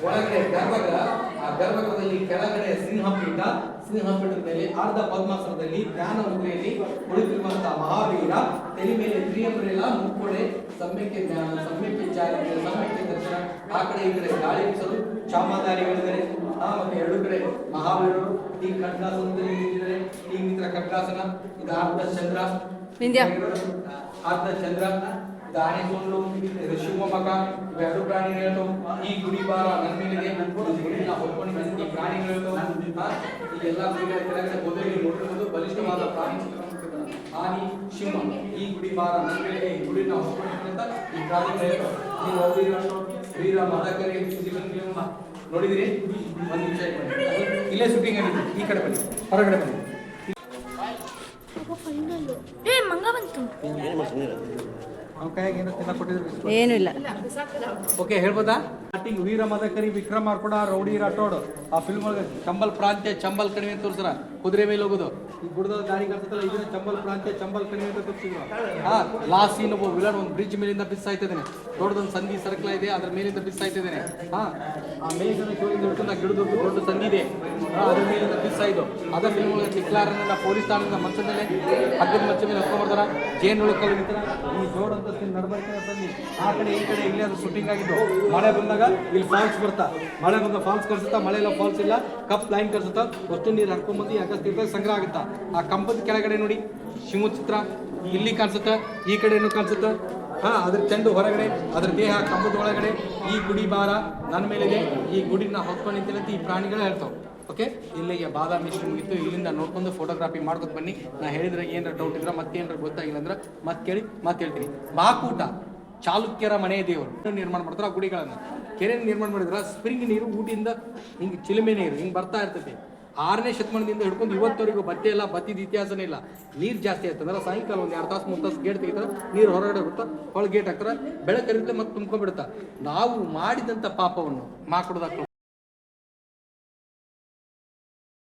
ಒಳಗಡೆ ಗರ್ಭಗೃಹ. ಆ ಗರ್ಭಗೃಹದಲ್ಲಿ ಕೆಳಗಡೆ ಸಿಂಹಪೀಠ, ಸಿಂಹಪೀಠದ ಮೇಲೆ ಅರ್ಧ ಪದ್ಮಾಸನದಲ್ಲಿ ಜ್ಞಾನ ಮುದ್ರೆಯಲ್ಲಿ ಕುಳಿತಿರುವಂತಹ ಮಹಾವೀರ. ತಲೆ ಮೇಲೆ ತ್ರಿಯಂಬ್ರೆಲ್ಲ ಮುಕ್ಕೊಡೆ, ಸಮ್ಯಕ್ಕೆ ಜ್ಞಾನ, ಸಮ್ಯಕ್ಕೆ ಚಾರಿತ್ರ್ಯ, ಸಮ್ಯಕ್ಕೆ ದರ್ಶನ. ಆ ಕಡೆ ಈ ಕಡೆ ಗಾಳಿ ಬೀಸಲು ಚಾಮಧಾರಿಗಳಿದ್ದಾರೆ. ಮತ್ತೆ 2 ಕಡೆ ಮಹಾವೀರರು ಈ ಖಡ್ಗಾಸನದಲ್ಲಿ ನಿಂತಿದ್ದಾರೆ. ಈ ಮಿತ್ರ ಖಡ್ಗಾಸನ. ಇದು ಅರ್ಧ ಚಂದ್ರ, ಅರ್ಧ ಚಂದ್ರ. ಆನೆಗೊಂಡು ಶಿವಮೊಗ್ಗ ಇವೆರಡು ಪ್ರಾಣಿಗಳು. ಈ ಗುಡಿ ಬಾರ ನನ್ನ ಮೇಲಿದೆ. ಗುಡಿನ ಹೊತ್ಕೊಂಡು ಈ ಪ್ರಾಣಿಗಳು ಈ ಎಲ್ಲ ಗುಡಿಗಳ ಕೆಳಗಡೆ ಮೊದಲಿಗೆ ನೋಡಿರುವುದು ಬಲಿಷ್ಠವಾದ ಪ್ರಾಣಿ. ಆನೆ, ಸಿಂಹ. ಈ ಗುಡಿ ಬಾರ ನನ್ನ ಮೇಲಿದೆ. ಈ ಗುಡಿನ ಹೊತ್ಕೊಂಡಿದ್ದಂತ ಈ ಪ್ರಾಣಿಗಳು ನೀವು ಹೋಗಿರೋ ವೀರ ಮದಕರಿ ನೋಡಿದಿರಿ. ಒಂದು ನಿಮಿಷ ಇಲ್ಲೇ ಶೂಟಿಂಗ್ ಆಗಿದೆ. ಈ ಕಡೆ ಬನ್ನಿ, ಹೊರಗಡೆ ಬನ್ನಿ. ಮಂಗ ಬಂತು. ಏನು ಇಲ್ಲ. ಓಕೆ, ಹೇಳ್ಬೋದಾ? ಸ್ಟಾರ್ಟಿಂಗ್ ವೀರ ಮದಕರಿ, ವಿಕ್ರಮ್ ಆರ್ಕೋಡ, ರೌಡಿ ರಾಠೋಡ್. ಆ ಫಿಲ್ಮ್ ಒಳಗೆ ಚಂಬಲ್ ಪ್ರಾಂತ್ಯ, ಚಂಬಲ್ ಕಣಿವೆ ಅಂತ ತೋರಿಸ್ರ. ಕುದುರೆ ಮೇಲೆ ಹೋಗೋದು. ಈ ಗುಡ್ಡದ ದಾರಿ ಕಾಣಿಸುತ್ತಲ್ಲ, ಇದನ್ನ ಚಂಬಲ್ ಪ್ರಾಂತ್ಯ, ಚಂಬಲ್ ಕಣಿವೆ ಅಂತ ತೋರಿಸಿದ್ರು. ಲಾಸ್ಟ್ ಸೀನ್ ಒಬ್ಬ ವಿಲನ್ ಒಂದು ಬ್ರಿಡ್ಜ್ ಮೇಲಿಂದ ಬಿಸಾಯ್ತಿದ್ದೇನೆ. ದೊಡ್ಡದೊಂದು ಸಂಧಿ ಸರ್ಕಲ್ ಇದೆ, ಅದ್ರ ಮೇಲಿಂದ ಬಿಸಾಯ್ತಿದ್ದೇನೆ. ಆ ಮೇಲಿಂದ ಶಿವಲಿಂಗ ಹಿಡ್ಕೊಂಡು ಗಿಡದೊಂದು ದೊಡ್ಡ ಸಂಧಿ ಇದೆ, ಅದ್ರ ಮೇಲಿಂದ ಬಿಸಾಯ್ದು. ಅದ ಫಿಲ್ಮ್ ಒಳಗೆ ಟಿಕ್ಲಾರನ್ನ ಪೊಲೀಸ್ ಠಾಣೆಯಿಂದ ಮಂಚದ ಮೇಲೆ ಹಗ್ಗದ ಮಂಚ ಮೇಲೆ ಹತ್ಕೊಂಡ್ಬರ್ತಾರ. ಜೇನ್ ಒಳಕಲ್ಲಿ ನಿಂತರ ಈ ದೊಡ್ಡ ನಡ್ಬರ್ಕಿನ ಸಂಧಿ. ಆ ಕಡೆ ಈ ಕಡೆ ಇಲ್ಲೇ ಅದು ಶೂಟಿಂಗ್ ಆಗಿದ್ದು. ಮಳೆ ಬಂದಾಗ ಇಲ್ಲಿ ಫಾಲ್ಸ್ ಬರ್ತಾ, ಮಳೆ ಬಂದ ಫಾಲ್ಸ್ ಕರ್ಸುತ್ತಾ, ಮಳೆ ಎಲ್ಲ ಫಾಲ್ಸ್ ಇಲ್ಲ, ಕಪ್ ಲೈನ್ ಕರ್ಸುತ್ತಾ, ಅಷ್ಟು ನೀರು ಹರ್ಕೊಂಡ್ಬಂದು ಅಗಸ್ತ್ಯ ಸಂಗ್ರಹ ಆಗುತ್ತಾ. ಆ ಕಂಬದ ಕೆಳಗಡೆ ನೋಡಿ ಶಿವ ಚಿತ್ರ ಇಲ್ಲಿ ಕಾಣಿಸುತ್ತ, ಈ ಕಡೆನೂ ಕಾಣಿಸುತ್ತ. ಅದ್ರ ಚೆಂಡು ಹೊರಗಡೆ, ಅದ್ರ ದೇಹ ಕಂಬದ ಒಳಗಡೆ. ಈ ಗುಡಿ ಭಾರ ನನ್ನ ಮೇಲಿದೆ, ಈ ಗುಡಿನ ಹೊತ್ಕೊಂಡು ನಿಂತಿರಂತ ಈ ಪ್ರಾಣಿಗಳು ಹೇಳ್ತಾವೆ. ಓಕೆ, ಇಲ್ಲಿಗೆ ಬಾದಾಮಿ ಇಷ್ಟು ಮುಗಿತ್ತು. ಇಲ್ಲಿಂದ ನೋಡ್ಕೊಂಡು ಫೋಟೋಗ್ರಾಫಿ ಮಾಡ್ಕೊಂಡು ಬನ್ನಿ. ನಾ ಹೇಳಿದ್ರೆ ಏನಾರ ಡೌಟ್ ಇದ್ರೆ ಮತ್ತೇನಾರ ಗೊತ್ತಾಗಿಲ್ಲ ಅಂದ್ರೆ ಮತ್ತೆ ಕೇಳಿ ಮತ್ತೆ ಹೇಳ್ತೀನಿ. ಬಾಕೂಟ ಚಾಲುಕ್ಯರ ಮನೆ ದೇವರು ನಿರ್ಮಾಣ ಮಾಡ್ತಾರೆ. ಆ ಗುಡಿಗಳನ್ನು ಕೆರೆ ನಿರ್ಮಾಣ ಮಾಡಿದ್ರೆ ಸ್ಪ್ರಿಂಗ್ ನೀರು ಊಟಿಯಿಂದ ಹಿಂಗೆ ಚಿಲುಮೆ ನೀರು ಹಿಂಗೆ ಬರ್ತಾ ಇರ್ತೈತಿ. 6ನೇ ಶತಮಾನದಿಂದ ಹಿಡ್ಕೊಂಡು ಇವತ್ತವರೆಗೂ ಬತ್ತೆ ಇಲ್ಲ, ಬತ್ತಿದ ಇತಿಹಾಸನೇ ಇಲ್ಲ. ನೀರು ಜಾಸ್ತಿ ಆಯ್ತು ಅಂದ್ರೆ ಸಾಯಂಕಾಲ ಒಂದು 2 ತಾಸು 3 ತಾಸು ಗೇಟ್ ತೆಗಿತಾರೆ, ನೀರು ಹೊರಗಡೆ ಬಿಡುತ್ತಾ, ಹೊಳ ಗೇಟ್ ಹಾಕ್ತಾರೆ, ಬೆಳಕರಿರುತ್ತೆ ಮತ್ತೆ ತುಂಬ್ಕೊಂಡ್ಬಿಡುತ್ತಾ. ನಾವು ಮಾಡಿದಂಥ ಪಾಪವನ್ನು ಮಾಕುಡದ